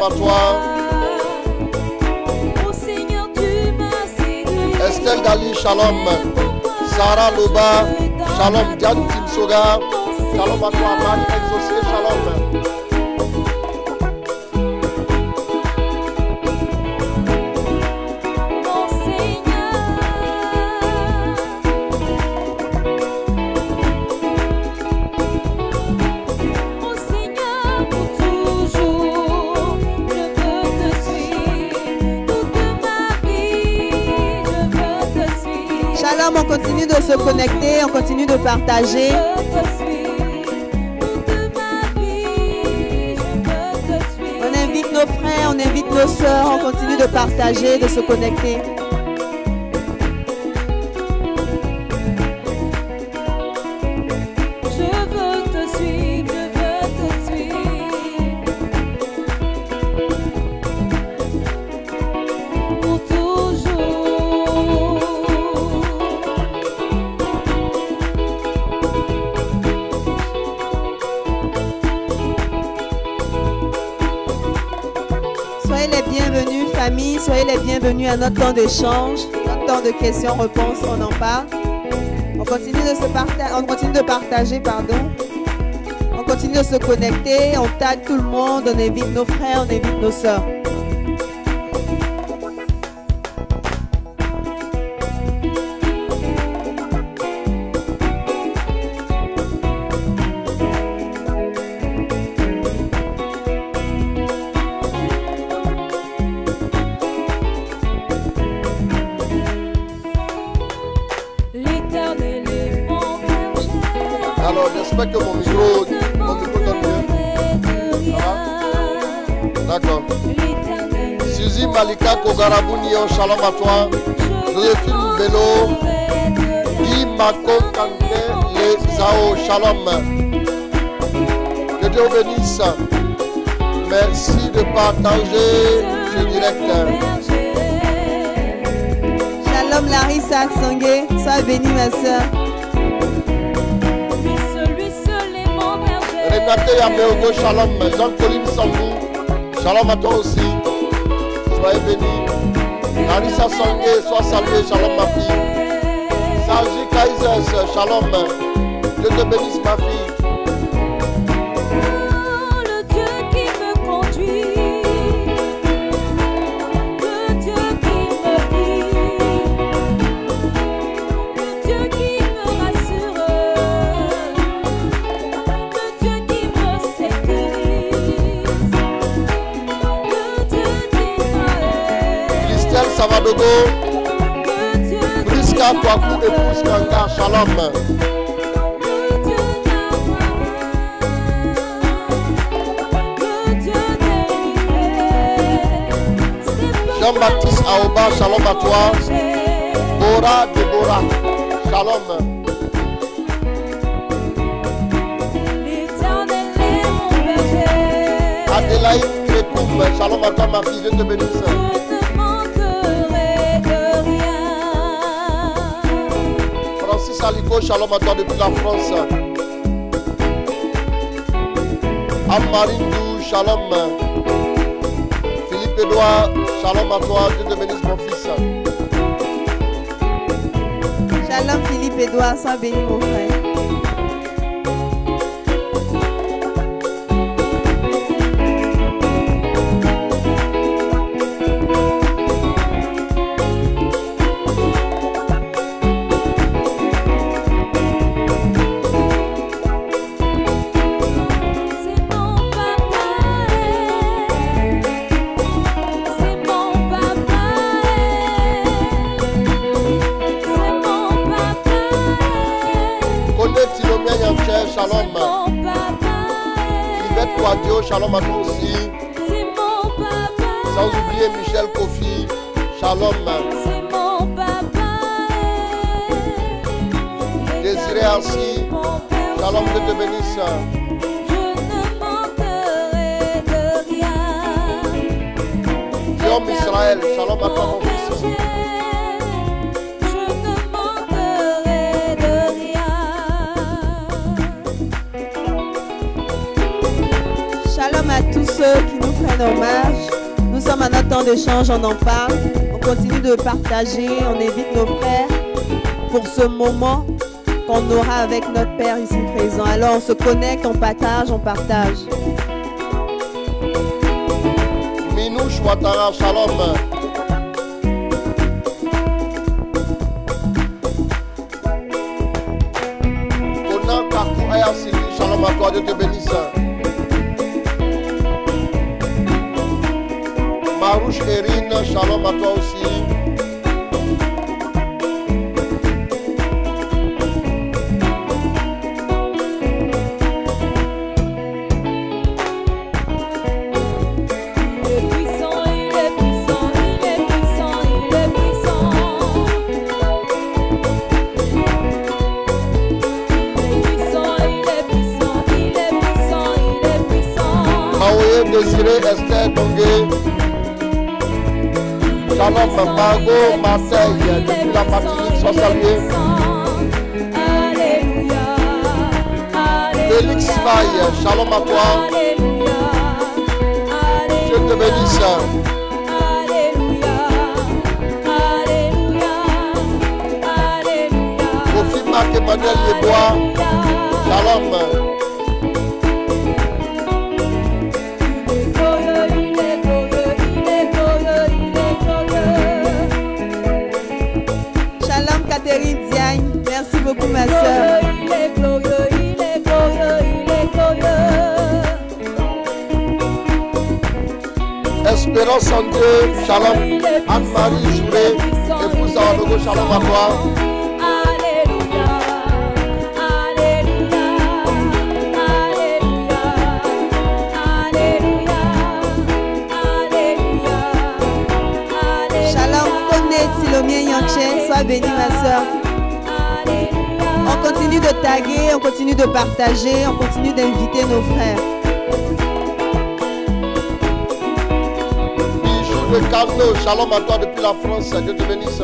shalom à toi. Estelle Dali, shalom. Sarah Loba, shalom. Diane Timsoga, shalom à toi. Marie Exaucé, shalom. On continue de se connecter, on continue de partager. On invite nos frères, on invite nos sœurs, on continue de partager, de se connecter. Soyez les bienvenus à notre temps d'échange, notre temps de questions-réponses, on en parle. On continue de partager, On continue de se connecter, on tag tout le monde, on invite nos frères, on invite nos sœurs. J'espère que mon micro donne mieux. D'accord. Suzy Malika Kogarabounion, shalom à toi. Joséphine Bello, Guy Mako Kanté, les Zao, shalom. Que Dieu bénisse. Merci de partager ce direct. Shalom Larissa Sangé, sois bénie ma soeur. Renate Yameogo, shalom. Jean-Pauline Sambou, shalom à toi aussi. Soyez bénis. Larissa Sangé, sois saluée, shalom ma fille. Saji Kaisers, shalom. Dieu te bénisse ma fille. Savadogo, Briska Kwaku et Pouskanga, shalom. Jean-Baptiste Aoba, shalom à toi. Bora Deborah, shalom. Adélaïde Crépoum, shalom à toi ma fille, Dieu te bénisse. Saliko, shalom à toi depuis la France. Amarindou, shalom. Philippe Edouard, shalom à toi. Dieu te bénisse mon fils. Shalom Philippe Edouard, sois béni mon frère. Shalom. Yvette Kouadio, shalom à toi aussi. Sans oublier Michel Kofi, shalom. Désiré Assi, shalom, Dieu te bénisse. Guillaume Israël, shalom à toi mon fils. À tous ceux qui nous prennent hommage, temps d'échange, on en parle. On continue de partager, on invite nos frères pour ce moment qu'on aura avec notre Père ici présent. Alors on se connecte, on partage, on partage. Minouche Ouattara, shalom. Conan Kakou Aya Sylvie, shalom à toi, Dieu te bénisse. Marouche Erine, shalom à toi aussi. Désiré Esther Dongé, shalom Margot Marseille, depuis la Martinique, sois salué. Félix Faye, shalom à toi. Dieu te bénisse. Kofi Marc Emmanuel Yebois, shalom. Catherine Diagne, merci beaucoup ma soeur. Il est glorieux, il est glorieux, il est glorieux. Espérance en Dieu, shalom. Anne-Marie Jouré, épouse Awadogo, shalom à toi. Alléluia, Alléluia, Alléluia, Alléluia, Alléluia. Shalom, Koné Tilomien Yanché, sois bénie ma soeur. On continue de taguer, on continue de partager, on continue d'inviter nos frères. Bijou de Carlo, shalom à toi depuis la France, Dieu te bénisse.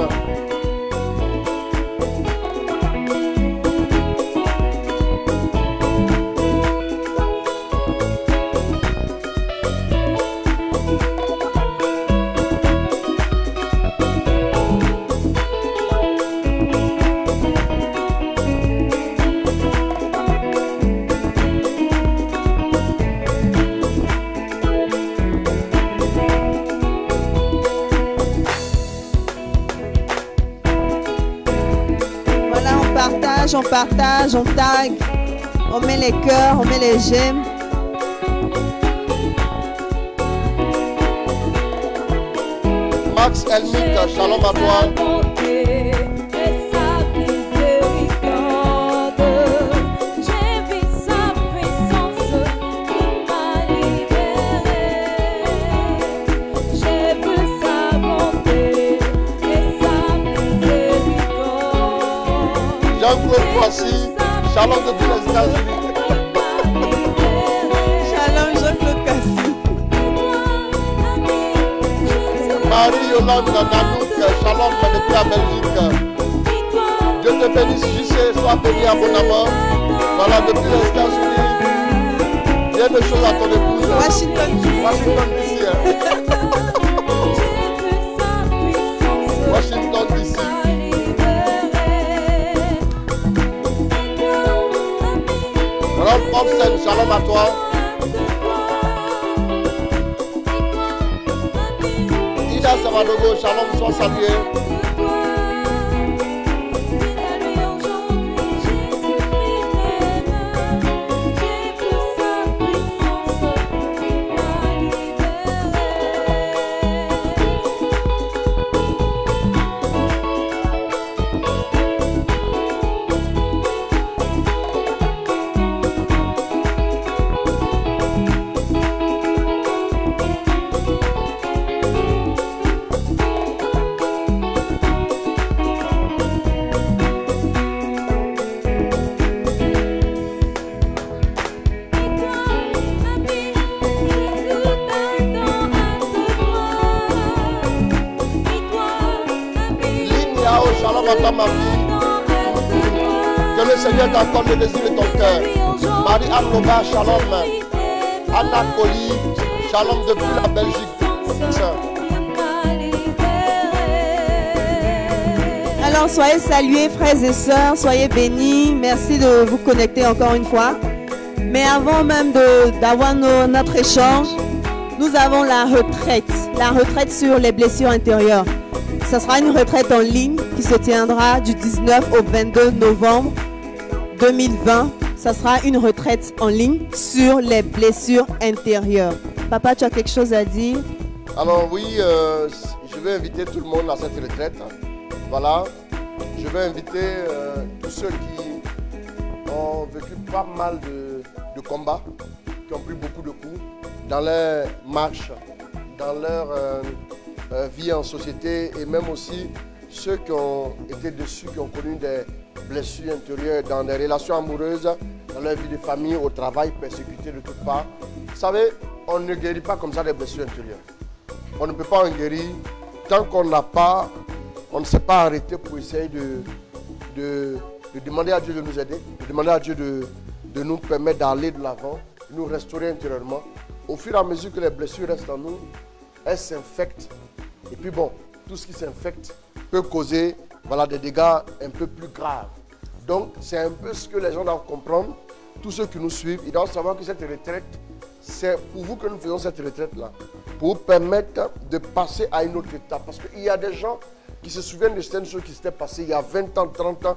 On partage, on tag, on met les cœurs, on met les j'aime. Max Elmic, shalom à toi. Jean-Claude Voici, shalom depuis les États-Unis. Shalom Jean-Claude Cassi. Marie-Yolande Nanouk, shalom depuis la Belgique. Dieu te bénisse, JC, sois béni abondamment. Voilà, depuis les États-Unis. Bien de choses à ton épouse. Washington DC. Washington DC. Washington DC. Ron Paulsen, shalom à toi. Ida Savadogo, shalom, sois salué. Shalom à toi, ma fille. Que le Seigneur t'accorde le désir de ton cœur. Marie-Anne Loba, shalom. Anna Colli, shalom depuis la Belgique. Alors, soyez salués, frères et sœurs, soyez bénis. Merci de vous connecter encore une fois. Mais avant même d'avoir notre échange, nous avons la retraite sur les blessures intérieures. Ce sera une retraite en ligne qui se tiendra du 19 au 22 novembre 2020. Ce sera une retraite en ligne sur les blessures intérieures. Papa, tu as quelque chose à dire? Alors oui, je vais inviter tout le monde à cette retraite. Voilà, je vais inviter tous ceux qui ont vécu pas mal de combats, qui ont pris beaucoup de coups dans leur marche, dans leur vie en société, et même aussi ceux qui ont été déçus, qui ont connu des blessures intérieures dans des relations amoureuses, dans leur vie de famille, au travail, persécutés de toutes parts. Vous savez, on ne guérit pas comme ça des blessures intérieures. On ne peut pas en guérir tant qu'on n'a pas, on ne s'est pas arrêté pour essayer de demander à Dieu de nous aider, de demander à Dieu de nous permettre d'aller de l'avant, de nous restaurer intérieurement. Au fur et à mesure que les blessures restent en nous, elles s'infectent. Et puis bon, tout ce qui s'infecte peut causer des dégâts un peu plus graves. Donc c'est un peu ce que les gens doivent comprendre. Tous ceux qui nous suivent, ils doivent savoir que cette retraite, c'est pour vous que nous faisons cette retraite-là. Pour vous permettre de passer à une autre étape. Parce qu'il y a des gens qui se souviennent de certaines choses qui s'étaient passées il y a 20 ans, 30 ans,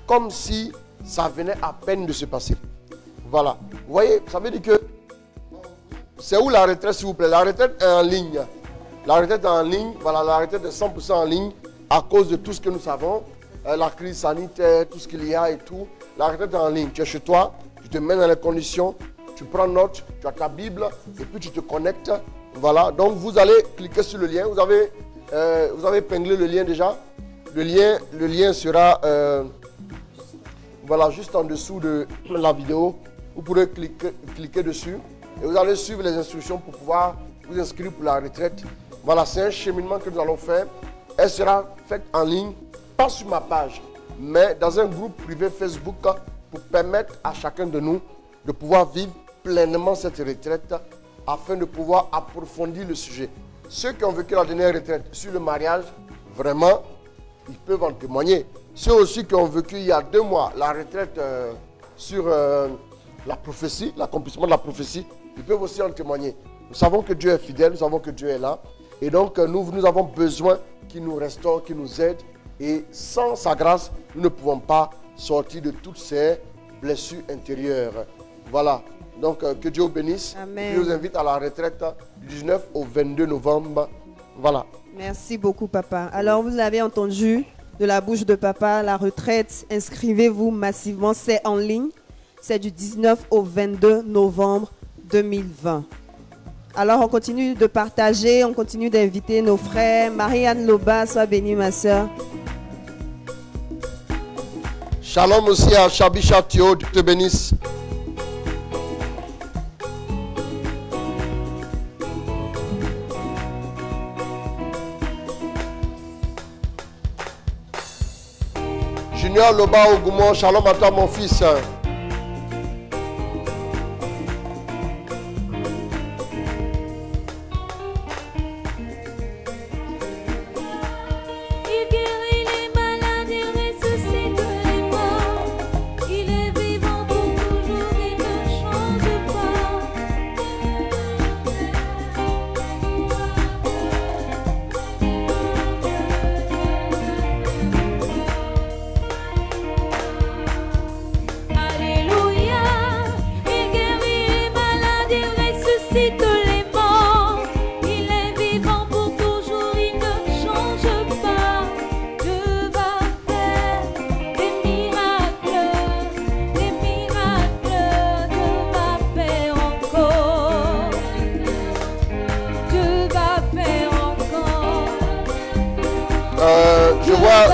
comme si ça venait à peine de se passer. Voilà. Vous voyez, ça veut dire que c'est où la retraite, s'il vous plaît? La retraite est en ligne. La retraite est en ligne, voilà, la retraite est 100% en ligne à cause de tout ce que nous savons, la crise sanitaire, tout ce qu'il y a et tout. La retraite est en ligne. Tu es chez toi, tu te mets dans les conditions, tu prends note, tu as ta Bible et puis tu te connectes. Voilà, donc vous allez cliquer sur le lien. Vous avez épinglé le lien déjà. Le lien sera voilà, juste en dessous de la vidéo. Vous pourrez cliquer dessus et vous allez suivre les instructions pour pouvoir vous inscrire pour la retraite. Voilà, c'est un cheminement que nous allons faire. Elle sera faite en ligne, pas sur ma page, mais dans un groupe privé Facebook pour permettre à chacun de nous de pouvoir vivre pleinement cette retraite afin de pouvoir approfondir le sujet. Ceux qui ont vécu la dernière retraite sur le mariage, vraiment, ils peuvent en témoigner. Ceux aussi qui ont vécu il y a 2 mois la retraite sur la prophétie, l'accomplissement de la prophétie, ils peuvent aussi en témoigner. Nous savons que Dieu est fidèle, nous savons que Dieu est là. Et donc, nous avons besoin qu'il nous restaure, qu'il nous aide. Et sans sa grâce, nous ne pouvons pas sortir de toutes ces blessures intérieures. Voilà. Donc, que Dieu vous bénisse. Amen. Je vous invite à la retraite du 19 au 22 novembre. Voilà. Merci beaucoup, papa. Alors, vous l'avez entendu de la bouche de papa, la retraite, inscrivez-vous massivement, c'est en ligne. C'est du 19 au 22 novembre 2020. Alors, on continue de partager, on continue d'inviter nos frères. Marie-Anne Loba, sois bénie, ma soeur. Shalom aussi à Chabi Chatio, Dieu te bénisse. Junior Loba Ogoumon, shalom à toi mon fils.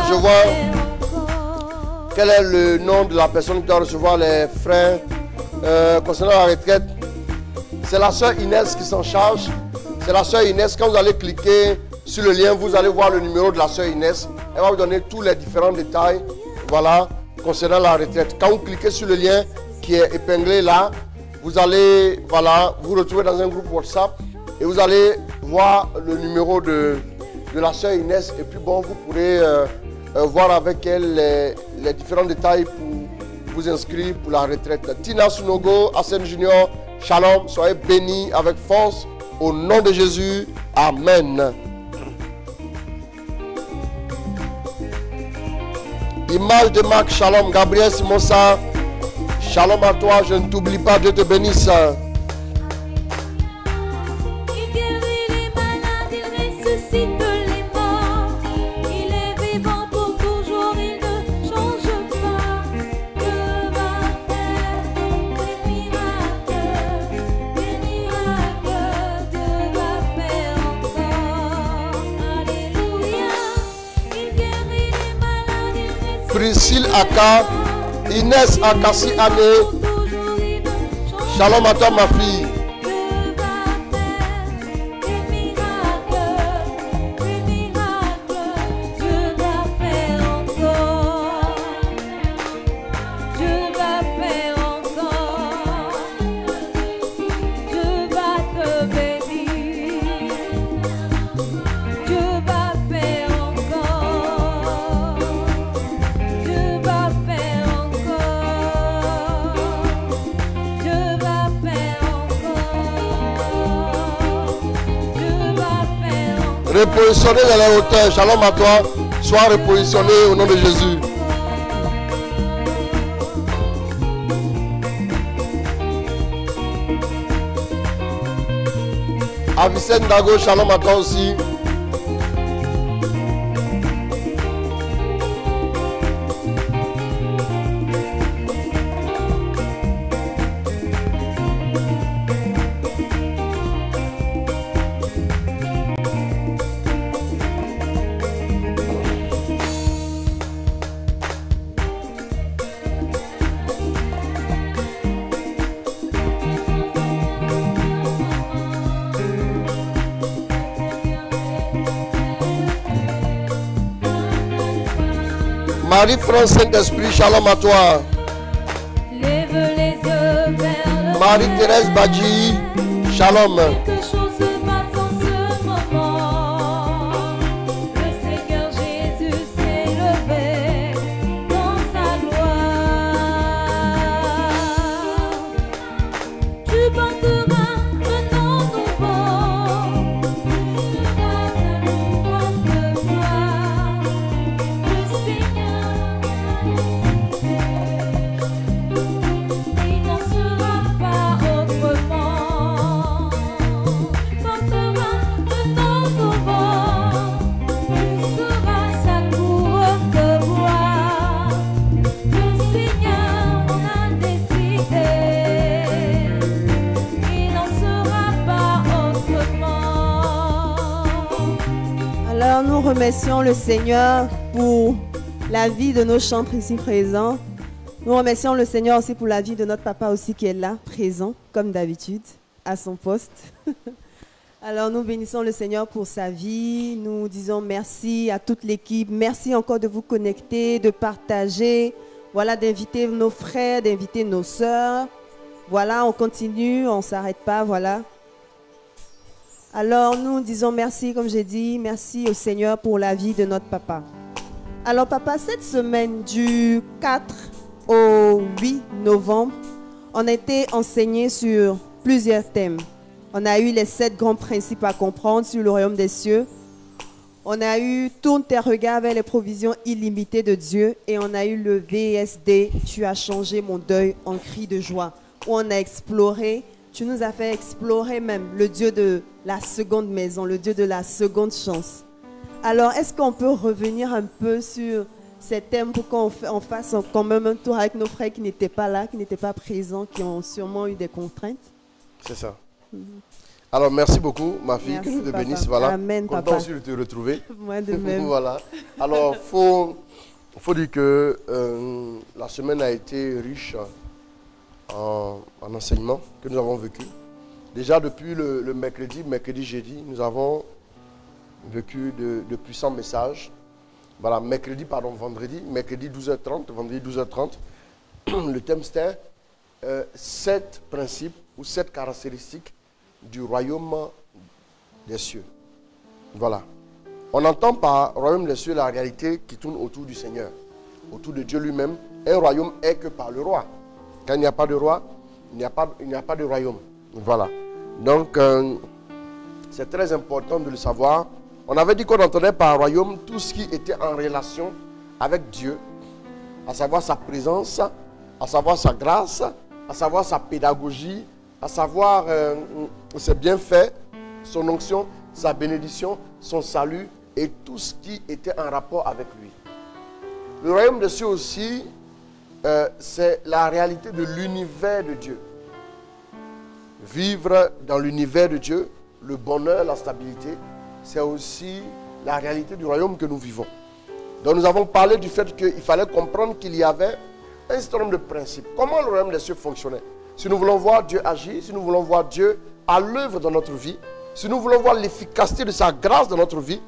Je vois quel est le nom de la personne qui doit recevoir les frais concernant la retraite. C'est la sœur Inès qui s'en charge. C'est la sœur Inès. Quand vous allez cliquer sur le lien, vous allez voir le numéro de la sœur Inès. Elle va vous donner tous les différents détails, voilà, concernant la retraite. Quand vous cliquez sur le lien qui est épinglé là, vous allez, voilà, vous retrouver dans un groupe WhatsApp et vous allez voir le numéro de la sœur Inès. Et puis bon, vous pourrez voir avec elle les différents détails pour vous inscrire pour la retraite. Tina Sunogo, Hassan Junior, Shalom, soyez bénis avec force au nom de Jésus. Amen. Image de Marc, Shalom, Gabriel Simosa, Shalom à toi, je ne t'oublie pas, Dieu te bénisse. Il guérit les malades, il ressuscite les morts. Il est vivant pour toujours, il ne change pas. Dieu va faire des miracles, Dieu va faire encore. Alléluia. Il guérit les malades, il ressuscite. Priscille Aka, Inès Akassi Ané, Shalom à toi ma fille. Dieu va faire des miracles, Dieu va faire encore. Dieu va faire encore. Dieu va te bénir. Dieu va faire encore. Dieu va faire encore. Dieu va faire encore. Dieu va faire encore. Repositionné dans la hauteur, Shalom à toi, sois repositionné au nom de Jésus. Avicenne Dago, Shalom à toi aussi. Marie-France Saint-Esprit, Shalom à toi. Lève les yeux vers le Marie-Thérèse Badji, Shalom. Quelque chose se passe en ce moment. Le Seigneur Jésus s'est levé dans sa gloire. Tu porteras un nom nouveau. Tu seras ta louange de gloire. Le Seigneur il n'en sera pas autrement. Portera le nom nouveau. Tu seras sa couronne de gloire. Le Seigneur en a décidé. Il n'en sera pas autrement. Alors nous remercions le Seigneur pour la vie de nos chantres ici présents. Nous remercions le Seigneur aussi pour la vie de notre papa aussi qui est là, présent, comme d'habitude, à son poste. Alors nous bénissons le Seigneur pour sa vie. Nous disons merci à toute l'équipe. Merci encore de vous connecter, de partager. Voilà, d'inviter nos frères, d'inviter nos sœurs. Voilà, on continue, on ne s'arrête pas, voilà. Alors nous disons merci, comme j'ai dit, merci au Seigneur pour la vie de notre papa. Alors papa, cette semaine du 4 au 8 novembre, on a été enseigné sur plusieurs thèmes. On a eu les 7 grands principes à comprendre sur le royaume des cieux. On a eu tourne tes regards vers les provisions illimitées de Dieu. Et on a eu le VSD, tu as changé mon deuil en cri de joie. Où on a exploré, tu nous as fait explorer même le Dieu de la seconde maison, le Dieu de la seconde chance. Alors, est-ce qu'on peut revenir un peu sur ces thèmes pour qu'on fasse quand même un tour avec nos frères qui n'étaient pas là, qui n'étaient pas présents, qui ont sûrement eu des contraintes? C'est ça. Alors, merci beaucoup, ma fille, Merci, que Dieu te papa. bénisse. Voilà. Amen, Content papa. aussi de te retrouver. Moi de même. Voilà. Alors, faut dire que la semaine a été riche en enseignements que nous avons vécu. Déjà, depuis le mercredi, jeudi, nous avons vécu de puissants messages. Voilà, vendredi 12h30, vendredi 12h30. Le thème c'était 7 principes ou 7 caractéristiques du royaume des cieux. Voilà. On entend par royaume des cieux la réalité qui tourne autour du Seigneur, autour de Dieu lui-même. Un royaume est que par le roi. Quand il n'y a pas de roi, il n'y a pas de royaume. Voilà. Donc, c'est très important de le savoir. On avait dit qu'on entendait par royaume tout ce qui était en relation avec Dieu, à savoir sa présence, à savoir sa grâce, à savoir sa pédagogie, à savoir ses bienfaits, son onction, sa bénédiction, son salut et tout ce qui était en rapport avec lui. Le royaume des cieux aussi, c'est la réalité de l'univers de Dieu. Vivre dans l'univers de Dieu, le bonheur, la stabilité, c'est aussi la réalité du royaume que nous vivons. Donc nous avons parlé du fait qu'il fallait comprendre qu'il y avait un certain nombre de principes. Comment le royaume des cieux fonctionnait? Si nous voulons voir Dieu agir, si nous voulons voir Dieu à l'œuvre dans notre vie, si nous voulons voir l'efficacité de sa grâce dans notre vie,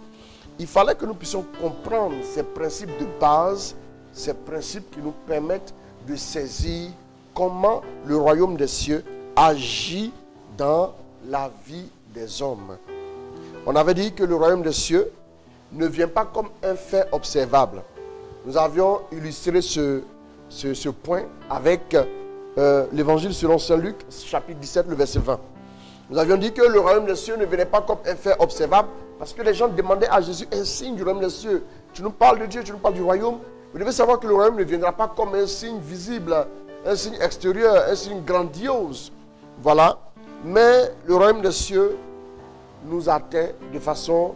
il fallait que nous puissions comprendre ces principes de base, ces principes qui nous permettent de saisir comment le royaume des cieux agit dans la vie des hommes. On avait dit que le royaume des cieux ne vient pas comme un fait observable. Nous avions illustré ce point avec l'évangile selon saint Luc, chapitre 17, le verset 20. Nous avions dit que le royaume des cieux ne venait pas comme un fait observable parce que les gens demandaient à Jésus un signe du royaume des cieux. Tu nous parles de Dieu, tu nous parles du royaume. Vous devez savoir que le royaume ne viendra pas comme un signe visible, un signe extérieur, un signe grandiose. Voilà. Mais le royaume des cieux nous atteint de façon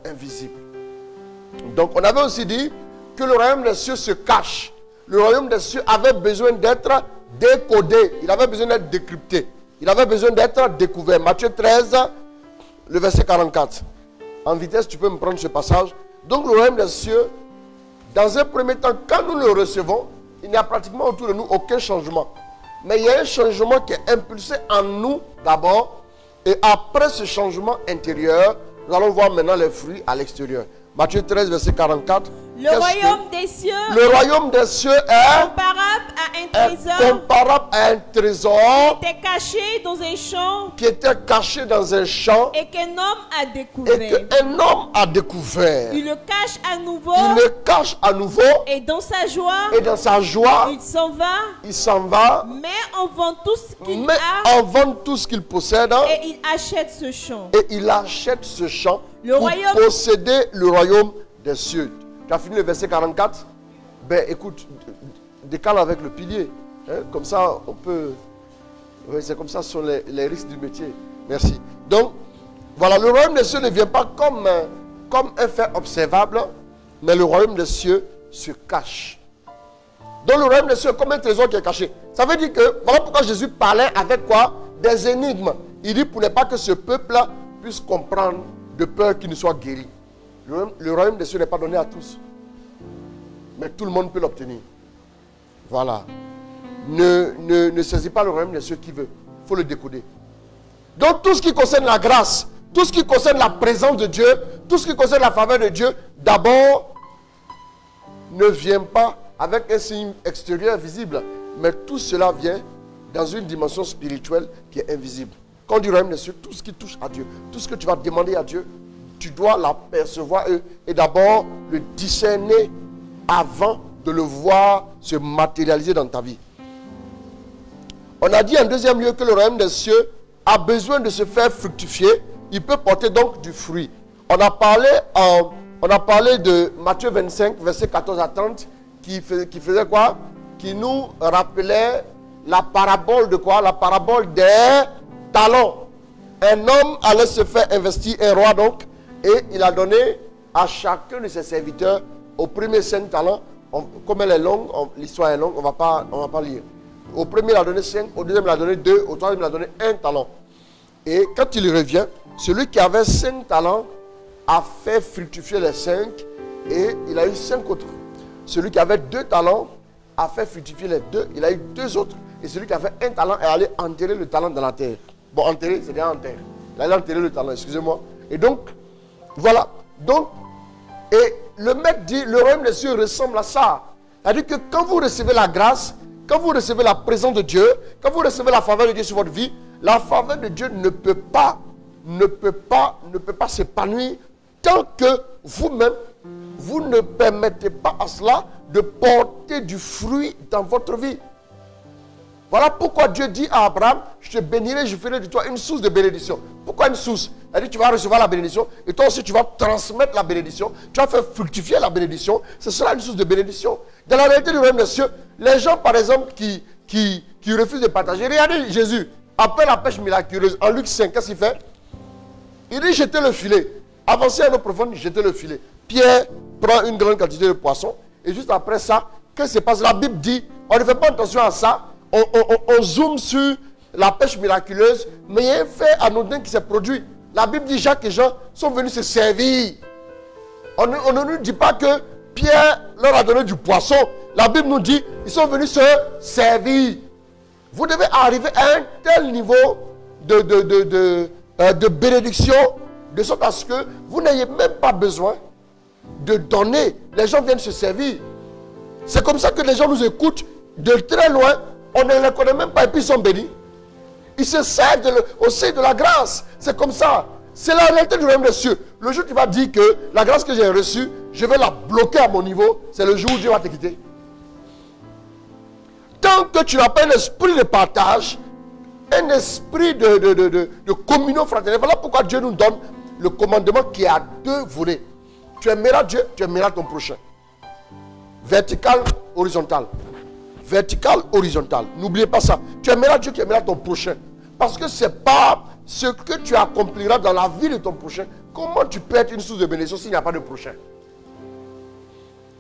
invisible. Donc on avait aussi dit que le royaume des cieux se cache. Le royaume des cieux avait besoin d'être décodé. Il avait besoin d'être décrypté. Il avait besoin d'être découvert. Matthieu 13, le verset 44. En vitesse, tu peux me prendre ce passage. Donc le royaume des cieux, dans un premier temps, quand nous le recevons, il n'y a pratiquement autour de nous aucun changement. Mais il y a un changement qui est impulsé en nous d'abord. Et après ce changement intérieur, nous allons voir maintenant les fruits à l'extérieur. Matthieu 13, verset 44. Le royaume des cieux, le royaume des cieux est comparable à un trésor, comparable à un trésor qui était caché dans un champ, qui était caché dans un champ et qu'un homme a découvert. et qu'un homme a découvert. Il le cache à nouveau, Il le cache à nouveau et dans sa joie, et dans sa joie, il s'en va, mais on vend tout ce qu'il en vend tout ce qu'il possède et il achète ce champ. et il achète ce champ Le pour royaume- posséder le royaume des cieux. Tu as fini le verset 44? Ben écoute, décale avec le pilier. Hein, comme ça, on peut... Oui, c'est comme ça, ce sont les risques du métier. Merci. Donc, voilà, le royaume des cieux ne vient pas comme un fait observable, mais le royaume des cieux se cache. Donc, le royaume des cieux est comme un trésor qui est caché. Ça veut dire que, voilà pourquoi Jésus parlait avec quoi? Des énigmes. Il dit pour ne pas que ce peuple puisse comprendre de peur qu'il ne soit guéri. Le royaume des cieux n'est pas donné à tous. Mais tout le monde peut l'obtenir. Voilà. Ne saisis pas le royaume des cieux qui veut. Il faut le décoder. Donc tout ce qui concerne la grâce, tout ce qui concerne la présence de Dieu, tout ce qui concerne la faveur de Dieu, d'abord, ne vient pas avec un signe extérieur visible. Mais tout cela vient dans une dimension spirituelle qui est invisible. Quand on dit royaume des cieux, tout ce qui touche à Dieu, tout ce que tu vas demander à Dieu, tu dois l'apercevoir et d'abord le discerner avant de le voir se matérialiser dans ta vie. On a dit en deuxième lieu que le royaume des cieux a besoin de se faire fructifier. Il peut porter donc du fruit. On a parlé de Matthieu 25, versets 14 à 30, qui faisait quoi? Qui nous rappelait la parabole de quoi? La parabole des talents. Un homme allait se faire investir, un roi donc, et il a donné à chacun de ses serviteurs, au premier 5 talents, comme elle est longue, l'histoire est longue, on ne va pas lire. Au premier, il a donné 5, au deuxième, il a donné 2, au troisième, il a donné 1 talent. Et quand il revient, celui qui avait 5 talents a fait fructifier les 5 et il a eu 5 autres. Celui qui avait 2 talents a fait fructifier les 2, il a eu 2 autres. Et celui qui avait 1 talent est allé enterrer le talent dans la terre. Bon, enterrer, c'est déjà en terre. Il est allé enterrer le talent, excusez-moi. Et donc, voilà. Donc, et le maître dit, le royaume des cieux ressemble à ça. C'est-à-dire que quand vous recevez la grâce, quand vous recevez la présence de Dieu, quand vous recevez la faveur de Dieu sur votre vie, la faveur de Dieu ne peut pas s'épanouir tant que vous-même, vous ne permettez pas à cela de porter du fruit dans votre vie. Voilà pourquoi Dieu dit à Abraham, je te bénirai, je ferai de toi une source de bénédiction. Pourquoi une source? C'est-à-dire tu vas recevoir la bénédiction et toi aussi tu vas transmettre la bénédiction, tu vas faire fructifier la bénédiction, ce sera une source de bénédiction. Dans la réalité du royaume des cieux, les gens par exemple qui refusent de partager, regardez Jésus, après la pêche miraculeuse, en Luc 5, qu'est-ce qu'il fait? Il dit jetez le filet, avancez à l'eau profonde, jetez le filet. Pierre prend une grande quantité de poissons et juste après ça, qu'est-ce qui se passe? La Bible dit, on ne fait pas attention à ça, on zoome sur la pêche miraculeuse, mais il y a un fait anodin qui s'est produit. La Bible dit Jacques et Jean sont venus se servir. On ne nous dit pas que Pierre leur a donné du poisson. La Bible nous dit ils sont venus se servir. Vous devez arriver à un tel niveau de bénédiction, de sorte à ce que vous n'ayez même pas besoin de donner. Les gens viennent se servir. C'est comme ça que les gens nous écoutent de très loin. On ne les connaît même pas et puis ils sont bénis. Ils se servent aussi de la grâce. C'est comme ça. C'est la réalité du royaume des cieux. Le jour où tu vas dire que la grâce que j'ai reçue, je vais la bloquer à mon niveau, c'est le jour où Dieu va te quitter. Tant que tu n'as pas un esprit de partage, un esprit de communion fraternelle, voilà pourquoi Dieu nous donne le commandement qui a deux volets. Tu aimeras Dieu, tu aimeras ton prochain. Vertical, horizontal. Vertical, horizontal. N'oubliez pas ça. Tu aimeras Dieu, tu aimeras ton prochain. Parce que ce n'est pas ce que tu accompliras dans la vie de ton prochain. Comment tu peux être une source de bénédiction s'il n'y a pas de prochain?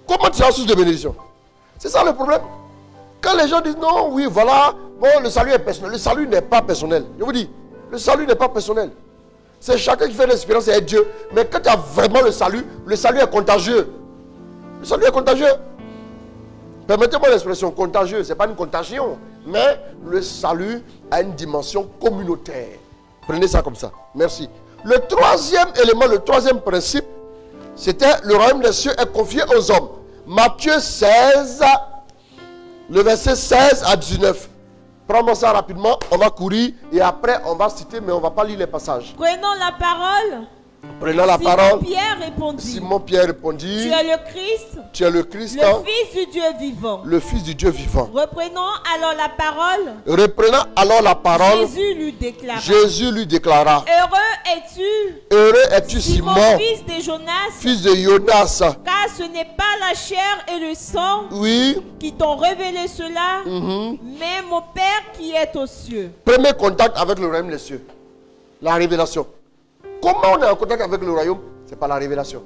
Comment tu seras une source de bénédiction? C'est ça le problème. Quand les gens disent non, oui, voilà, bon, le salut est personnel. Le salut n'est pas personnel. Je vous dis, le salut n'est pas personnel. C'est chacun qui fait l'expérience avec Dieu. Mais quand tu as vraiment le salut est contagieux. Le salut est contagieux. Permettez-moi l'expression contagieux, ce n'est pas une contagion, mais le salut a une dimension communautaire. Prenez ça comme ça. Merci. Le troisième élément, le troisième principe, c'était le royaume des cieux est confié aux hommes. Matthieu 16, le verset 16 à 19. Prends-moi ça rapidement, on va courir et après on va citer, mais on ne va pas lire les passages. Prenons la parole. Prenant la parole, Pierre répondit, Simon Pierre répondit, tu es le Christ, tu es le Christ, le Fils du Dieu vivant. Le Fils du Dieu vivant. Reprenons alors la parole. Reprenant alors la parole, Jésus lui déclara, Heureux es-tu, Simon, fils de Jonas, fils de Jonas, car ce n'est pas la chair et le sang qui t'ont révélé cela, mais mon Père qui est aux cieux. Premier contact avec le royaume des cieux, la révélation. Comment on est en contact avec le royaume? C'est par la révélation.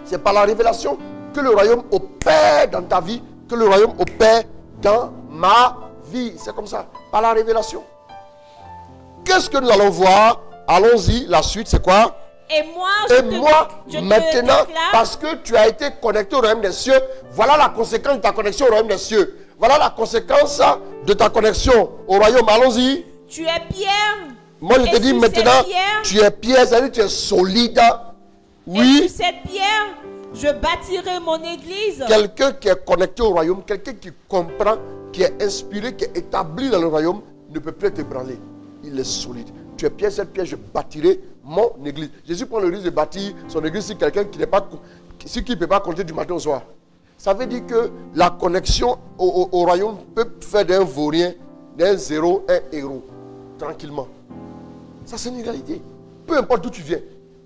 C'est par la révélation que le royaume opère dans ta vie, que le royaume opère dans ma vie. C'est comme ça, par la révélation. Qu'est-ce que nous allons voir? Allons-y, la suite c'est quoi? Et moi, maintenant, parce que tu as été connecté au royaume des cieux, voilà la conséquence de ta connexion au royaume des cieux. Voilà la conséquence de ta connexion au royaume. Allons-y. Tu es Pierre. Moi, je te dis maintenant, tu es Pierre, c'est-à-dire tu es solide. Oui. Et sur cette pierre, je bâtirai mon église. Quelqu'un qui est connecté au royaume, quelqu'un qui comprend, qui est inspiré, qui est établi dans le royaume, ne peut plus être ébranlé. Il est solide. Tu es Pierre, cette pierre, je bâtirai mon église. Jésus prend le risque de bâtir son église sur quelqu'un qui n'est pas, qui ne peut pas compter du matin au soir. Ça veut dire que la connexion au royaume peut faire d'un vaurien, d'un zéro, un héros. Tranquillement. Ça, c'est une réalité. Peu importe d'où tu viens,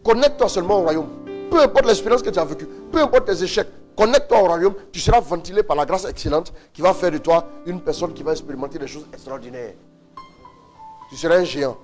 connecte-toi seulement au royaume. Peu importe l'expérience que tu as vécue, peu importe tes échecs, connecte-toi au royaume. Tu seras ventilé par la grâce excellente qui va faire de toi une personne qui va expérimenter des choses extraordinaires. Tu seras un géant.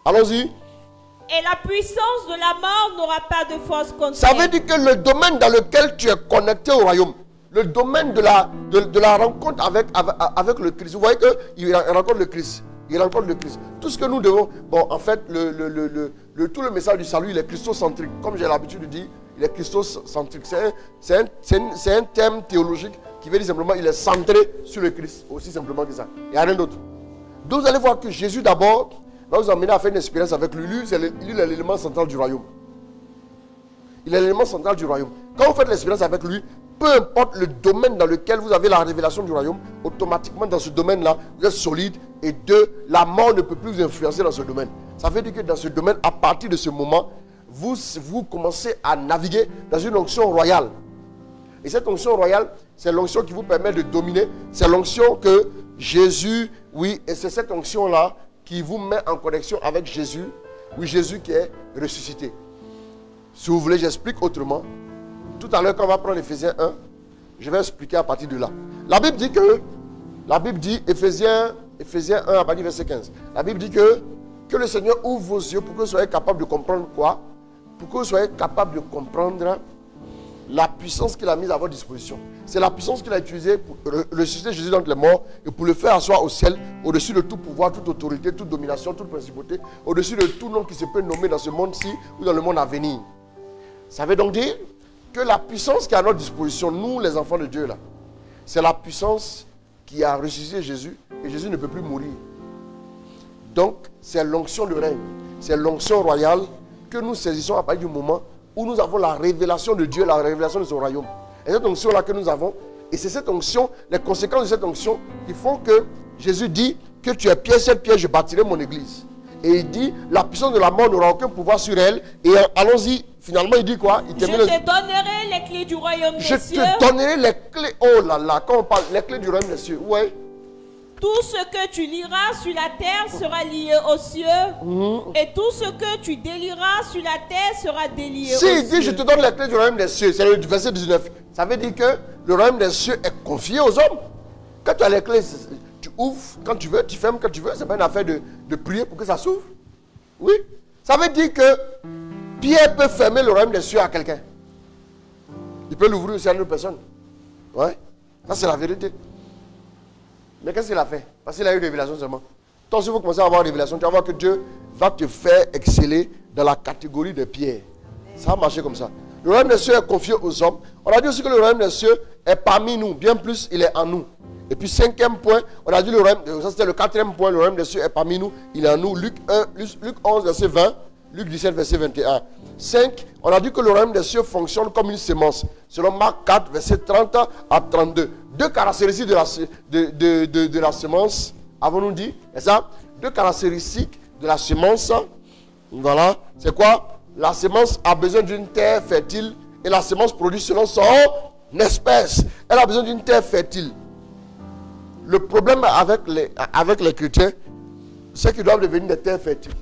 Allons-y. Et la puissance de la mort n'aura pas de force contre Ça veut dire que le domaine dans lequel tu es connecté au royaume, le domaine de la rencontre avec le Christ, vous voyez qu'il rencontre le Christ. Il rencontre le Christ. Tout ce que nous devons... Bon, en fait, tout le message du salut, il est christocentrique. Comme j'ai l'habitude de dire, il est christocentrique. C'est un thème théologique qui veut dire simplement il est centré sur le Christ. Aussi simplement que ça. Il n'y a rien d'autre. Donc vous allez voir que Jésus d'abord va vous emmener à faire une expérience avec lui. Lui, c'est l'élément central du royaume. Il est l'élément central du royaume. Quand vous faites l'expérience avec lui, peu importe le domaine dans lequel vous avez la révélation du royaume, automatiquement dans ce domaine-là, vous êtes solide. Et la mort ne peut plus vous influencer dans ce domaine. Ça veut dire que dans ce domaine, à partir de ce moment, vous commencez à naviguer dans une onction royale. Et cette onction royale, c'est l'onction qui vous permet de dominer. C'est l'onction que Jésus, oui, et c'est cette onction-là qui vous met en connexion avec Jésus. Oui, Jésus qui est ressuscité. Si vous voulez, j'explique autrement. Tout à l'heure, quand on va prendre Éphésiens 1, je vais expliquer à partir de là. La Bible dit, Éphésiens 1, à partir du verset 15. La Bible dit que le Seigneur ouvre vos yeux pour que vous soyez capable de comprendre quoi? Pour que vous soyez capable de comprendre la puissance qu'il a mise à votre disposition. C'est la puissance qu'il a utilisée pour ressusciter Jésus d'entre les morts et pour le faire asseoir au ciel, au-dessus de tout pouvoir, toute autorité, toute domination, toute principauté, au-dessus de tout nom qui se peut nommer dans ce monde-ci ou dans le monde à venir. Ça veut donc dire que la puissance qui est à notre disposition, nous les enfants de Dieu là, c'est la puissance qui a ressuscité Jésus et Jésus ne peut plus mourir. Donc c'est l'onction de règne, c'est l'onction royale que nous saisissons à partir du moment où nous avons la révélation de Dieu, la révélation de son royaume. Et cette onction-là que nous avons, et c'est cette onction, les conséquences de cette onction qui font que Jésus dit que tu es pierre, cette pierre, je bâtirai mon église. Et il dit, la puissance de la mort n'aura aucun pouvoir sur elle. Et allons-y, finalement il dit quoi? Il termine, je te donnerai les clés du royaume des cieux. Je te donnerai les clés, oh là là, quand on parle, les clés du royaume des cieux, ouais. Tout ce que tu liras sur la terre sera lié aux cieux. Et tout ce que tu délieras sur la terre sera délié aux cieux. Si il dit je te donne les clés du royaume des cieux, c'est le verset 19. Ça veut dire que le royaume des cieux est confié aux hommes. Quand tu as les clés, tu ouvres quand tu veux, tu fermes quand tu veux. C'est pas une affaire de prier pour que ça s'ouvre. Oui. Ça veut dire que Pierre peut fermer le royaume des cieux à quelqu'un. Il peut l'ouvrir aussi à une autre personne. Ouais. Ça c'est la vérité. Mais qu'est-ce qu'il a fait? Parce qu'il a eu une révélation seulement. Toi, si vous commencez à avoir une révélation, tu vas voir que Dieu va te faire exceller dans la catégorie de pierres. Ça va marcher comme ça. Le royaume des cieux est confié aux hommes. On a dit aussi que le royaume des cieux est parmi nous. Bien plus, il est en nous. Et puis, cinquième point, on a dit le royaume, ça c'était le quatrième point, le royaume des cieux est parmi nous. Il est en nous. Luc 11, verset 20. Luc 17, verset 21. 5, on a dit que le royaume des cieux fonctionne comme une semence. Selon Marc 4, verset 30 à 32. Deux caractéristiques de la semence, avons-nous dit? C'est ça? Deux caractéristiques de la semence. Voilà. C'est quoi? La semence a besoin d'une terre fertile et la semence produit selon son espèce. Elle a besoin d'une terre fertile. Le problème avec les chrétiens, c'est qu'ils doivent devenir des terres fertiles.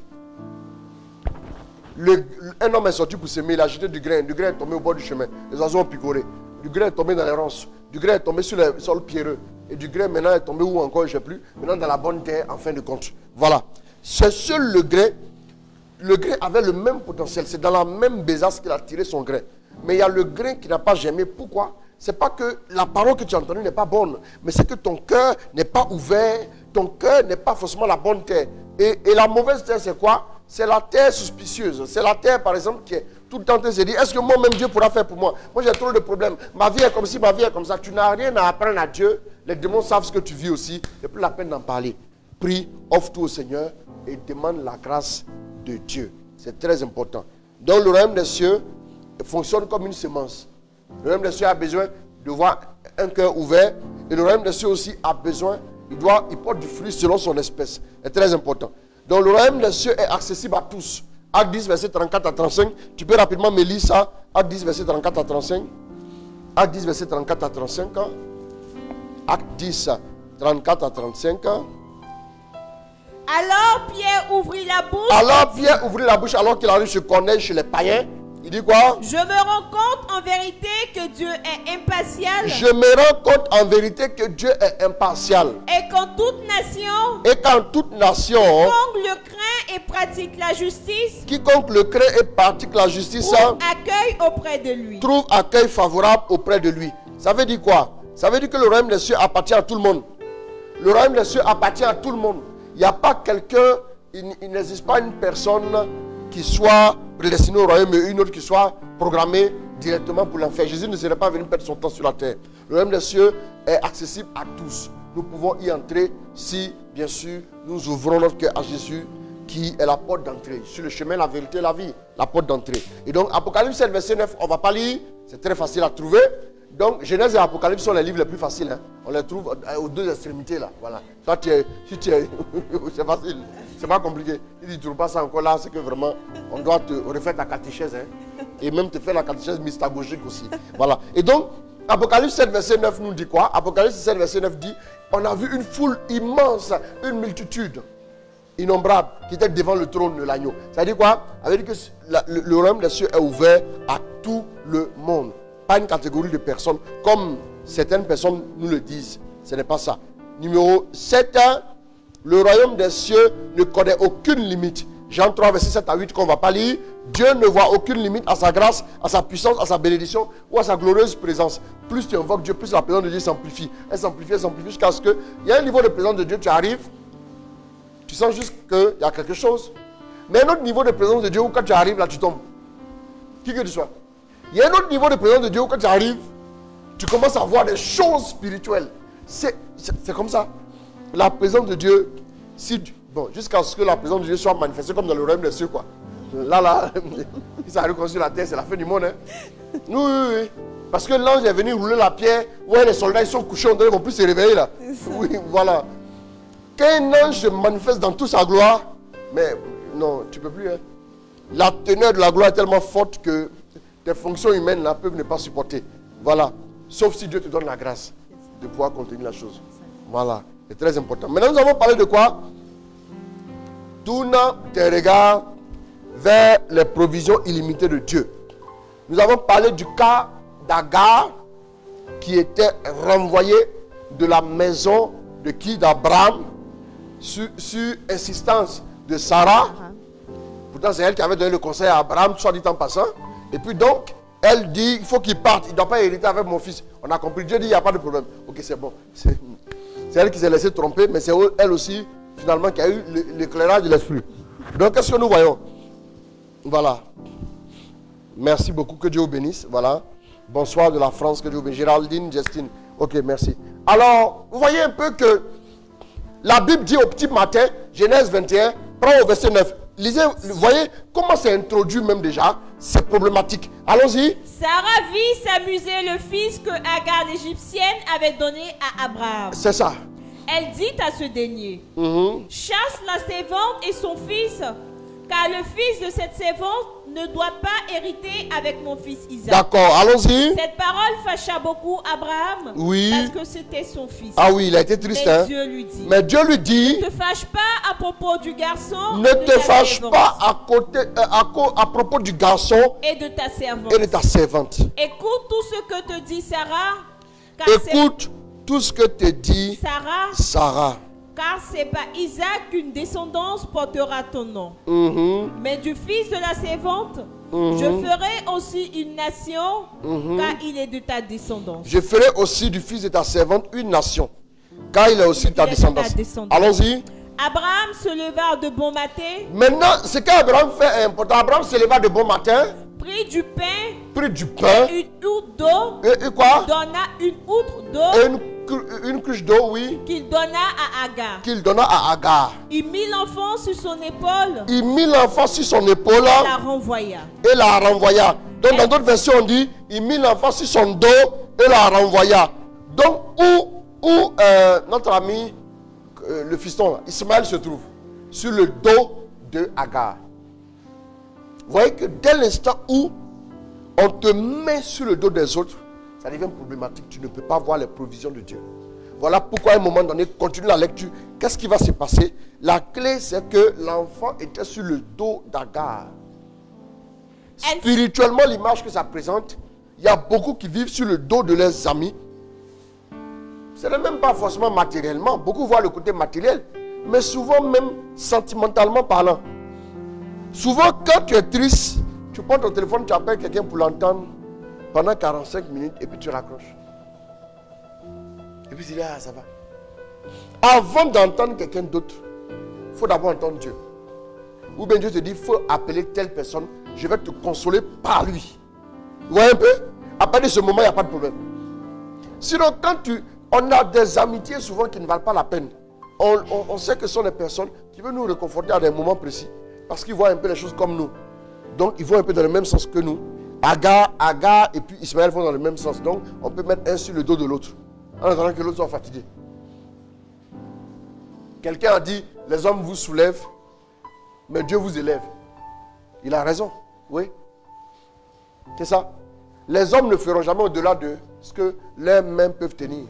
Un homme est sorti pour s'aimer, il a jeté du grain est tombé au bord du chemin, les oiseaux ont picoré, du grain est tombé dans les ronces, du grain est tombé sur le sol pierreux, et du grain maintenant est tombé où encore, je ne sais plus, maintenant dans la bonne terre en fin de compte. Voilà. C'est seul le grain avait le même potentiel, c'est dans la même besace qu'il a tiré son grain. Mais il y a le grain qui n'a pas germé. Pourquoi? C'est pas que la parole que tu as entendue n'est pas bonne, mais c'est que ton cœur n'est pas ouvert, ton cœur n'est pas forcément la bonne terre. Et la mauvaise terre, c'est quoi? C'est la terre suspicieuse. C'est la terre, par exemple, qui est tout le temps en train de se dire, est-ce que moi-même Dieu pourra faire pour moi? Moi, j'ai trop de problèmes. Ma vie est comme ci, ma vie est comme ça. Tu n'as rien à apprendre à Dieu. Les démons savent ce que tu vis aussi. Il n'y a plus la peine d'en parler. Prie, offre tout au Seigneur et demande la grâce de Dieu. C'est très important. Donc, le royaume des cieux fonctionne comme une semence. Le royaume des cieux a besoin de voir un cœur ouvert. Et le royaume des cieux aussi a besoin, il porte du fruit selon son espèce. C'est très important. Donc le royaume des cieux est accessible à tous. Acte 10, verset 34 à 35. Tu peux rapidement me lire ça. Acte 10, verset 34 à 35. Acte 10, verset 34 à 35. Acte 10, 34 à 35. Alors Pierre ouvrit la bouche. Alors Pierre ouvrit la bouche alors qu'il arrive chez Corneille, chez les païens. Il dit quoi? Je me rends compte en vérité que Dieu est impartial. Je me rends compte en vérité que Dieu est impartial. Et qu'en toute nation, quiconque le craint et pratique la justice, trouve accueil auprès de lui. Trouve accueil favorable auprès de lui. Ça veut dire quoi? Ça veut dire que le royaume des cieux appartient à tout le monde. Le royaume des cieux appartient à tout le monde. Il n'y a pas quelqu'un, il n'existe pas une personne qui soit prédestinée au royaume et une autre qui soit programmée directement pour l'enfer. Jésus ne serait pas venu perdre son temps sur la terre. Le royaume des cieux est accessible à tous. Nous pouvons y entrer si, bien sûr, nous ouvrons notre cœur à Jésus, qui est la porte d'entrée. Sur le chemin, la vérité, la vie, la porte d'entrée. Et donc, Apocalypse 7, verset 9, on ne va pas lire, c'est très facile à trouver. Donc, Genèse et Apocalypse sont les livres les plus faciles. Hein. On les trouve aux deux extrémités là. Voilà. Soit si tu es, c'est facile, c'est pas compliqué. Si tu ne trouves pas ça encore là, c'est que vraiment, on doit te refaire ta catéchèse. Hein. Et même te faire la catéchèse mystagogique aussi. Voilà. Et donc, Apocalypse 7, verset 9 nous dit quoi? Apocalypse 7, verset 9 dit, on a vu une foule immense, une multitude innombrable qui était devant le trône de l'agneau. Ça veut dire quoi? Ça veut dire que le royaume des cieux est ouvert à tout le monde. Pas une catégorie de personnes comme certaines personnes nous le disent. Ce n'est pas ça. Numéro 7, le royaume des cieux ne connaît aucune limite. Jean 3, verset 7 à 8 qu'on ne va pas lire. Dieu ne voit aucune limite à sa grâce, à sa puissance, à sa bénédiction ou à sa glorieuse présence. Plus tu invoques Dieu, plus la présence de Dieu s'amplifie. Elle s'amplifie jusqu'à ce qu'il y ait un niveau de présence de Dieu, tu arrives, tu sens juste qu'il y a quelque chose. Mais un autre niveau de présence de Dieu où quand tu arrives là, tu tombes. Qui que tu sois. Il y a un autre niveau de présence de Dieu où quand tu arrives, tu commences à voir des choses spirituelles. C'est comme ça. La présence de Dieu, bon, jusqu'à ce que la présence de Dieu soit manifestée comme dans le royaume des cieux, quoi. Là, si ça arrive comme sur la terre, c'est la fin du monde. Hein. Oui. Parce que l'ange est venu rouler la pierre. Ouais, les soldats, ils sont couchés, on ne vont plus se réveiller là. Oui, voilà. Quand un ange se manifeste dans toute sa gloire, mais non, tu ne peux plus. Hein. La teneur de la gloire est tellement forte que tes fonctions humaines là peuvent ne pas supporter. Voilà. Sauf si Dieu te donne la grâce de pouvoir contenir la chose. Voilà. C'est très important. Maintenant, nous avons parlé de quoi? Tourne tes regards vers les provisions illimitées de Dieu. Nous avons parlé du cas d'Agar qui était renvoyé de la maison de qui? D'Abraham sur insistance de Sarah. Pourtant, c'est elle qui avait donné le conseil à Abraham, soit dit en passant. Et puis donc, elle dit, il faut qu'il parte, il ne doit pas hériter avec mon fils. On a compris, Dieu dit, il n'y a pas de problème. Ok, c'est bon. C'est elle qui s'est laissée tromper, mais c'est elle aussi, finalement, qui a eu l'éclairage de l'esprit. Donc, qu'est-ce que nous voyons? Voilà. Merci beaucoup, que Dieu vous bénisse. Voilà. Bonsoir de la France, que Dieu vous bénisse. Géraldine, Justine. Ok, merci. Alors, vous voyez un peu que la Bible dit au petit matin, Genèse 21, prends au verset 9. Lisez, vous voyez comment c'est introduit même déjà. C'est problématique. Allons-y. Sarah vit s'amuser le fils que Agar l'Égyptienne avait donné à Abraham. C'est ça. Elle dit à ce dernier, chasse la servante et son fils, car le fils de cette servante ne doit pas hériter avec mon fils Isaac. D'accord, allons-y. Cette parole fâcha beaucoup Abraham, oui, parce que c'était son fils. Ah oui, il a été triste. Mais hein? Dieu lui dit, mais Dieu lui dit, ne te fâche pas à propos du garçon. Ne te fâche pas à propos du garçon et de ta servante. Et de ta servante. Écoute tout ce que te dit Sarah. Écoute tout ce que te dit Sarah. Car c'est par Isaac qu'une descendance portera ton nom. Mais du fils de la servante, je ferai aussi une nation, car il est de ta descendance. Je ferai aussi du fils de ta servante une nation, car il est aussi de ta descendance. Allons-y. Abraham se leva de bon matin. Maintenant, ce qu'Abraham fait est important. Abraham se leva de bon matin. Prit du pain. Et une outre d'eau. Et quoi? Donna une outre d'eau. Une cruche d'eau, oui. Qu'il donna à Agar. Il mit l'enfant sur son épaule. Et la renvoya. Donc dans d'autres versions on dit, il mit l'enfant sur son dos et la renvoya. Donc où notre ami, le fiston, Ismaël se trouve? Sur le dos de Agar. Vous voyez que dès l'instant où on te met sur le dos des autres, ça devient problématique. Tu ne peux pas voir les provisions de Dieu. Voilà pourquoi à un moment donné, continue la lecture. Qu'est-ce qui va se passer? La clé, c'est que l'enfant était sur le dos d'Agar. Spirituellement, l'image que ça présente, il y a beaucoup qui vivent sur le dos de leurs amis. Ce n'est même pas forcément matériellement. Beaucoup voient le côté matériel. Mais souvent même sentimentalement parlant. Souvent, quand tu es triste, tu prends ton téléphone, tu appelles quelqu'un pour l'entendre pendant 45 minutes et puis tu raccroches. Et puis tu dis, ah, ça va. Avant d'entendre quelqu'un d'autre, il faut d'abord entendre Dieu. Ou bien Dieu te dit, il faut appeler telle personne, je vais te consoler par lui. Vous voyez un peu? À partir de ce moment, il n'y a pas de problème. Sinon, quand on a des amitiés souvent qui ne valent pas la peine. On sait que ce sont des personnes qui veulent nous réconforter à des moments précis. Parce qu'ils voient un peu les choses comme nous. Donc, ils vont un peu dans le même sens que nous. Agar et puis Ismaël vont dans le même sens. Donc, on peut mettre un sur le dos de l'autre, en attendant que l'autre soit fatigué. Quelqu'un a dit, les hommes vous soulèvent, mais Dieu vous élève. Il a raison, oui. C'est ça. Les hommes ne feront jamais au-delà de ce que leurs mains peuvent tenir.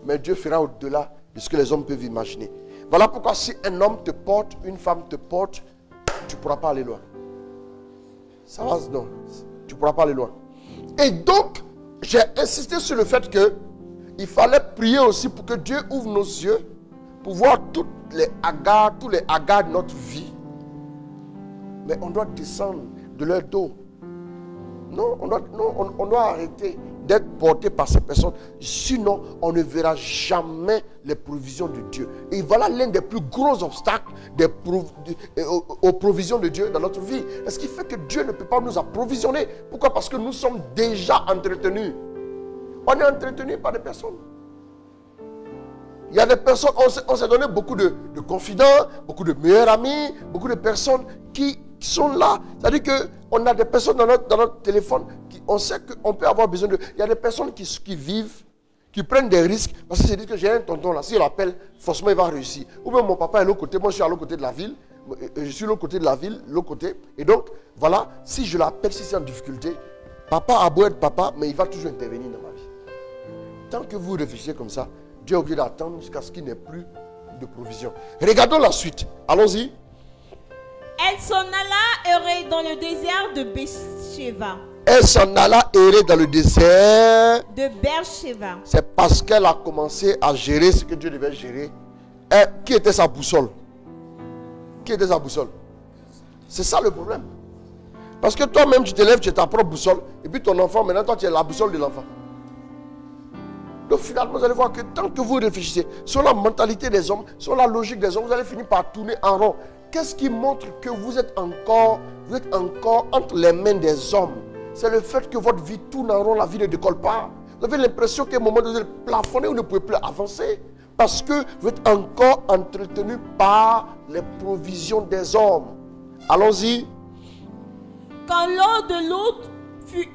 Mais Dieu fera au-delà de ce que les hommes peuvent imaginer. Voilà pourquoi si un homme te porte, une femme te porte, tu ne pourras pas aller loin. Ça va, non. Tu ne pourras pas aller loin. Et donc, j'ai insisté sur le fait qu'il fallait prier aussi pour que Dieu ouvre nos yeux pour voir tous les hagards de notre vie. Mais on doit descendre de leur dos. Non, on doit arrêter d'être porté par ces personnes. Sinon, on ne verra jamais les provisions de Dieu. Et voilà l'un des plus gros obstacles aux provisions de Dieu dans notre vie. Et ce qui fait que Dieu ne peut pas nous approvisionner. Pourquoi? Parce que nous sommes déjà entretenus. On est entretenus par des personnes. Il y a des personnes, on s'est donné beaucoup de confidents, beaucoup de meilleurs amis, beaucoup de personnes qui sont là. C'est-à-dire qu'on a des personnes dans notre téléphone, on sait qu'on peut avoir besoin de... Il y a des personnes qui vivent, qui prennent des risques, parce qu'ils se disent que j'ai un tonton là, s'il appelle, forcément il va réussir. Ou même mon papa est de l'autre côté, moi je suis à l'autre côté de la ville, je suis de l'autre côté de la ville, l'autre côté. Et donc, voilà, si je l'appelle, si c'est en difficulté, papa a beau être papa, mais il va toujours intervenir dans ma vie. Tant que vous réfléchissez comme ça, Dieu est obligé d'attendre jusqu'à ce qu'il n'ait plus de provision. Regardons la suite. Allons-y. Elle s'en alla errer dans le désert de Beersheba. Elle s'en alla errer dans le désert. De Beersheba. C'est parce qu'elle a commencé à gérer ce que Dieu devait gérer. Qui était sa boussole? Qui était sa boussole? C'est ça le problème. Parce que toi-même, tu te lèves, tu es ta propre boussole. Et puis ton enfant, maintenant, toi, tu es la boussole de l'enfant. Donc finalement, vous allez voir que tant que vous réfléchissez sur la mentalité des hommes, sur la logique des hommes, vous allez finir par tourner en rond. Qu'est-ce qui montre que vous êtes encore entre les mains des hommes? C'est le fait que votre vie tourne en rond, la vie ne décolle pas. Vous avez l'impression qu'à un moment donné, vous êtes plafonné, vous ne pouvez plus avancer. Parce que vous êtes encore entretenu par les provisions des hommes. Allons-y. Quand l'eau de l'autre fut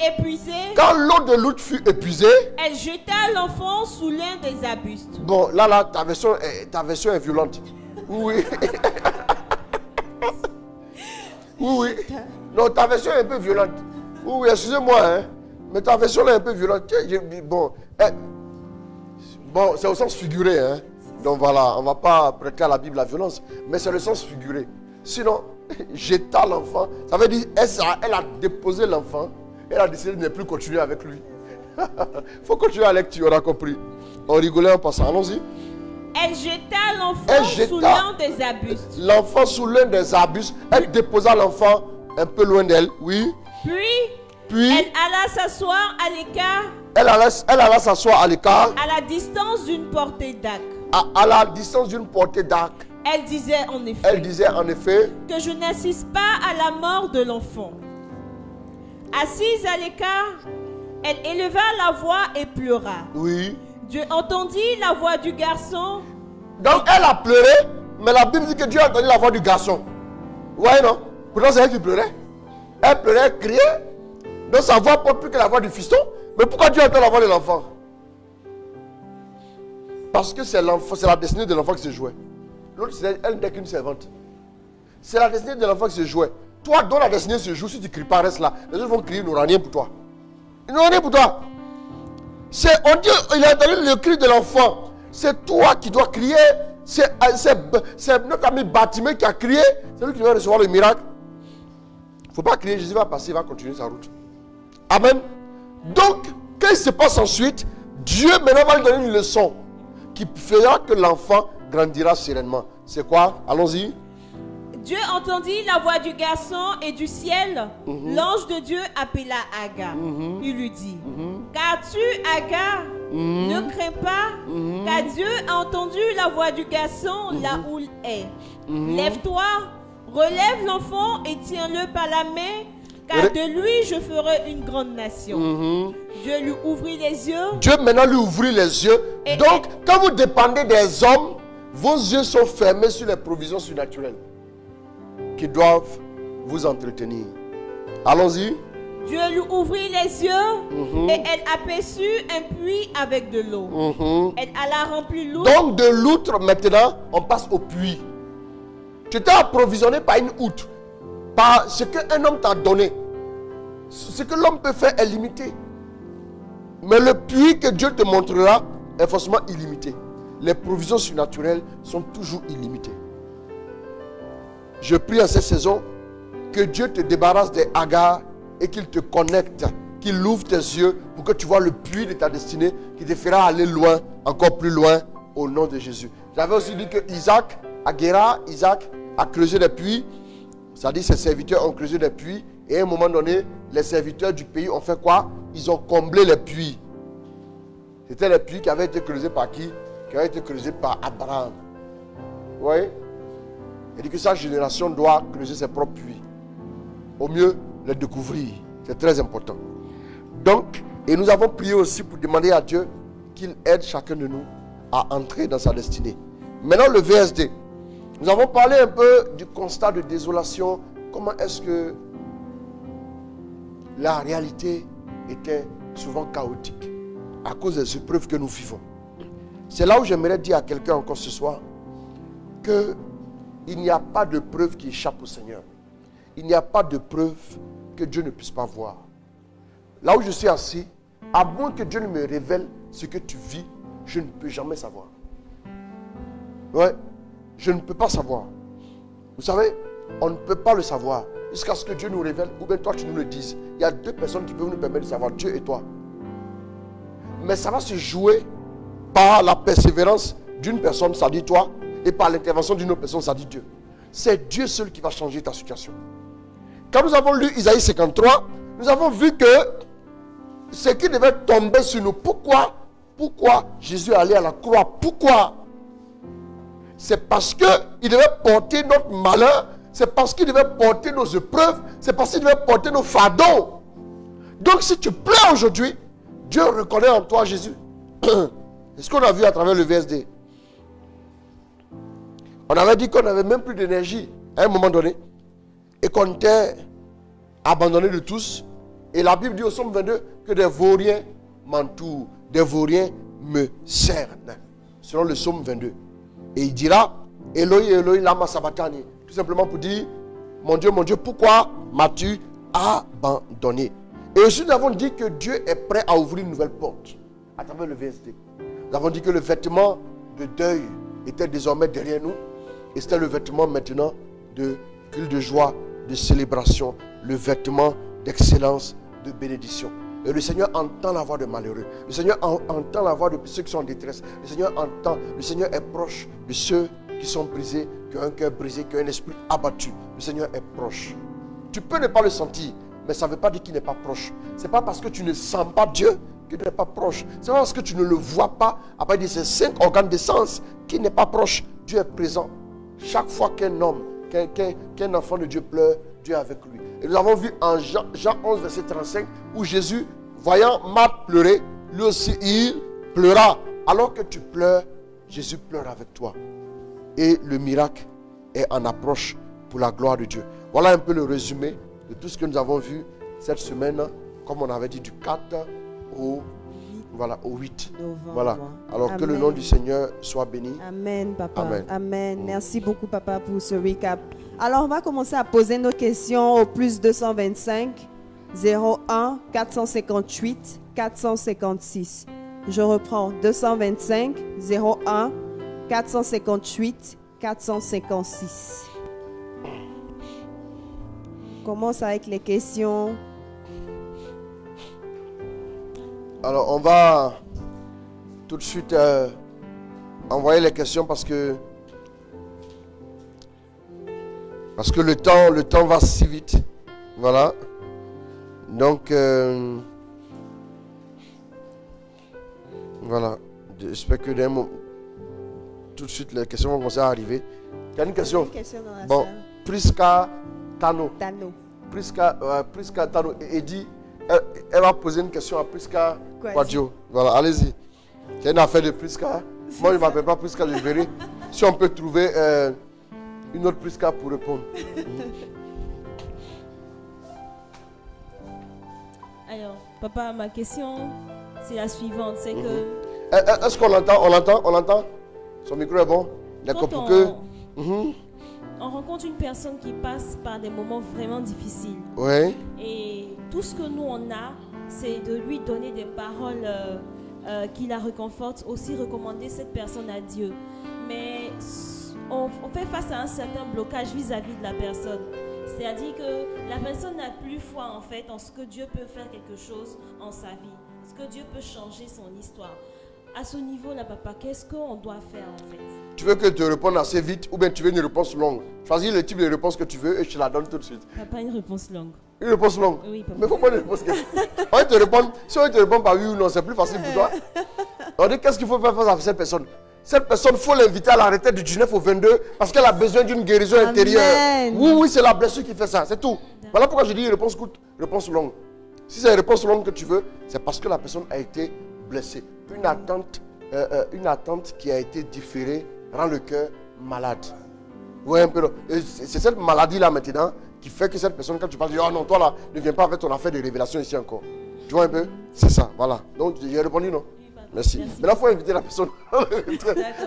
épuisée, elle jeta l'enfant sous l'un des arbustes. Bon, là, ta version est violente. Oui. Oui. Non, ta version est un peu violente. Oui, excusez-moi, hein. Mais ta version est un peu violente. Bon, c'est au sens figuré, hein. Donc voilà, on ne va pas prêter à la Bible la violence, mais c'est le sens figuré. Sinon, jeta l'enfant, ça veut dire, elle a déposé l'enfant. Elle a décidé de ne plus continuer avec lui. Il faut continuer à la lecture, on a compris. On rigolait en passant. Allons-y. Elle jeta l'enfant sous l'un des arbustes. L'enfant sous l'un des arbustes. Elle déposa l'enfant un peu loin d'elle. Oui. Puis elle alla s'asseoir à l'écart. Elle alla s'asseoir à l'écart. À la distance d'une portée d'arc. À la distance d'une portée d'arc. Elle disait en effet que je n'assiste pas à la mort de l'enfant. Assise à l'écart, elle éleva la voix et pleura. Oui. Dieu entendit la voix du garçon. Donc elle a pleuré, mais la Bible dit que Dieu a entendu la voix du garçon. Ouais, non? Pourtant c'est elle qui pleurait. Elle pleurait, elle criait. Donc sa voix porte plus que la voix du fiston. Mais pourquoi Dieu entend la voix de l'enfant? Parce que c'est la destinée de l'enfant qui se jouait. L'autre, elle n'était qu'une servante. C'est la destinée de l'enfant qui se jouait. Toi, dont la destinée se joue, si tu ne cries pas, reste là. Les autres vont crier, ils n'auront rien pour toi. Ils n'auront rien pour toi. On dit, il a entendu le cri de l'enfant. C'est toi qui dois crier. C'est notre ami Bartimée qui a crié. C'est lui qui va recevoir le miracle. Il ne faut pas crier, Jésus va passer, il va continuer sa route. Amen. Donc, qu'est-ce qui se passe ensuite? Dieu maintenant va lui donner une leçon qui fera que l'enfant grandira sereinement. C'est quoi? Allons-y. Dieu entendit la voix du garçon et du ciel, l'ange de Dieu appela Agar. Il lui dit, qu'as-tu, Agar? Ne crains pas, car Dieu a entendu la voix du garçon là où il est. Lève-toi, relève l'enfant et tiens-le par la main, car de lui je ferai une grande nation. Dieu lui ouvrit les yeux. Dieu maintenant lui ouvrit les yeux. Donc, quand vous dépendez des hommes, vos yeux sont fermés sur les provisions surnaturelles qui doivent vous entretenir. Allons-y. Dieu lui ouvrit les yeux et elle aperçut un puits avec de l'eau. Elle alla remplir l'outre. Donc de l'outre maintenant, on passe au puits. Tu t'es approvisionné par une outre, par ce qu'un homme t'a donné. Ce que l'homme peut faire est limité. Mais le puits que Dieu te montrera est forcément illimité. Les provisions surnaturelles sont toujours illimitées. Je prie en cette saison que Dieu te débarrasse des hagards et qu'il te connecte, qu'il ouvre tes yeux pour que tu vois le puits de ta destinée qui te fera aller loin, encore plus loin, au nom de Jésus. J'avais aussi dit que Isaac, à Guéra, Isaac a creusé des puits. C'est-à-dire ses serviteurs ont creusé des puits. Et à un moment donné, les serviteurs du pays ont fait quoi? Ils ont comblé les puits. C'était les puits qui avaient été creusés par qui? Qui avaient été creusés par Abraham. Vous voyez? Il dit que sa génération doit creuser ses propres puits. Au mieux, les découvrir. C'est très important. Donc, et nous avons prié aussi pour demander à Dieu qu'il aide chacun de nous à entrer dans sa destinée. Maintenant, le VSD. Nous avons parlé un peu du constat de désolation. Comment est-ce que la réalité était souvent chaotique à cause des épreuves que nous vivons. C'est là où j'aimerais dire à quelqu'un encore ce soir que il n'y a pas de preuve qui échappe au Seigneur. Il n'y a pas de preuve que Dieu ne puisse pas voir. Là où je suis assis, à moins que Dieu ne me révèle ce que tu vis, je ne peux jamais savoir. Ouais, je ne peux pas savoir. Vous savez, on ne peut pas le savoir jusqu'à ce que Dieu nous révèle ou bien toi tu nous le dises. Il y a deux personnes qui peuvent nous permettre de savoir, Dieu et toi. Mais ça va se jouer par la persévérance d'une personne, ça dit toi, et par l'intervention d'une autre personne, ça dit Dieu. C'est Dieu seul qui va changer ta situation. Quand nous avons lu Isaïe 53, nous avons vu que ce qui devait tomber sur nous, pourquoi Jésus est allé à la croix? Pourquoi? C'est parce qu'il devait porter notre malheur, c'est parce qu'il devait porter nos épreuves, c'est parce qu'il devait porter nos fardeaux. Donc si tu pleures aujourd'hui, Dieu reconnaît en toi Jésus. C'est ce qu'on a vu à travers le VSD. On avait dit qu'on n'avait même plus d'énergie à un moment donné et qu'on était abandonné de tous. Et la Bible dit au psaume 22 que des vauriens m'entourent, des vauriens me cernent. Selon le psaume 22. Et il dira, Eloi, Eloi, lama sabachthani. Tout simplement pour dire, mon Dieu, pourquoi m'as-tu abandonné? Et aussi nous avons dit que Dieu est prêt à ouvrir une nouvelle porte à travers le VSD. Nous avons dit que le vêtement de deuil était désormais derrière nous. Et c'était le vêtement maintenant de culte de joie, de célébration, le vêtement d'excellence, de bénédiction. Et le Seigneur entend la voix de malheureux. Le Seigneur entend la voix de ceux qui sont en détresse. Le Seigneur entend, le Seigneur est proche de ceux qui sont brisés, qui ont un cœur brisé, qui ont un esprit abattu. Le Seigneur est proche. Tu peux ne pas le sentir, mais ça ne veut pas dire qu'il n'est pas proche. Ce n'est pas parce que tu ne sens pas Dieu qu'il n'est pas proche. C'est pas parce que tu ne le vois pas, après ces 5 organes de sens, qu'il n'est pas proche. Dieu est présent. Chaque fois qu'un homme, qu'un enfant de Dieu pleure, Dieu est avec lui. Et nous avons vu en Jean 11, verset 35, où Jésus, voyant Marthe pleurer, lui aussi il pleura. Alors que tu pleures, Jésus pleure avec toi. Et le miracle est en approche pour la gloire de Dieu. Voilà un peu le résumé de tout ce que nous avons vu cette semaine, comme on avait dit, du 4 au 8. Novembre. Voilà. Alors Amen. que le nom du Seigneur soit béni. Amen, papa. Amen. Amen. Merci beaucoup, papa, pour ce recap. Alors, on va commencer à poser nos questions au plus 225 01 458 456. Je reprends 225 01 458 456. On commence avec les questions. Alors, on va tout de suite envoyer les questions parce que le temps va si vite. Voilà. Donc, voilà. J'espère que tout de suite les questions vont commencer à arriver. Il y a une question. Bon, Priska Tano. Priska Tano. Et dit, elle va poser une question à Priska Quadio. Voilà, allez-y. C'est une affaire de Priska. Moi, je ne m'appelle pas Priska, je verrai si on peut trouver une autre Priska pour répondre. Papa, ma question, c'est la suivante. C'est que Est-ce qu'on l'entend? On l'entend? Son micro est bon? D'accord, pour que... on rencontre une personne qui passe par des moments vraiment difficiles. Oui. Et tout ce que nous, on a, c'est de lui donner des paroles qui la réconfortent, aussi recommander cette personne à Dieu. Mais on fait face à un certain blocage vis-à-vis de la personne. C'est-à-dire que la personne n'a plus foi en fait en ce que Dieu peut faire quelque chose en sa vie, ce que Dieu peut changer son histoire. À ce niveau-là, papa, qu'est-ce qu'on doit faire en fait? Tu veux que je te réponde assez vite ou bien tu veux une réponse longue? Choisis le type de réponse que tu veux et je te la donne tout de suite. Papa, une réponse longue. Une réponse longue? Oui, papa. Mais il faut pas une réponse longue. On va te répondre, si on te répond par oui ou non, c'est plus facile pour toi. On dit qu'est-ce qu'il faut faire face à cette personne? Cette personne, il faut l'inviter à la retraite du 19 au 22 parce qu'elle a besoin d'une guérison intérieure. Oui, c'est la blessure qui fait ça, c'est tout. Voilà pourquoi je dis réponse courte, réponse longue. Si c'est une réponse longue que tu veux, c'est parce que la personne a été blessée. Une attente qui a été différée rend le cœur malade. Ouais, un peu. C'est cette maladie-là maintenant qui fait que cette personne, quand tu parles, dit, oh non, toi là, ne viens pas avec ton affaire de révélation ici encore. Tu vois un peu? C'est ça, voilà. Donc, j'ai répondu non. Merci. Maintenant, il faut inviter la personne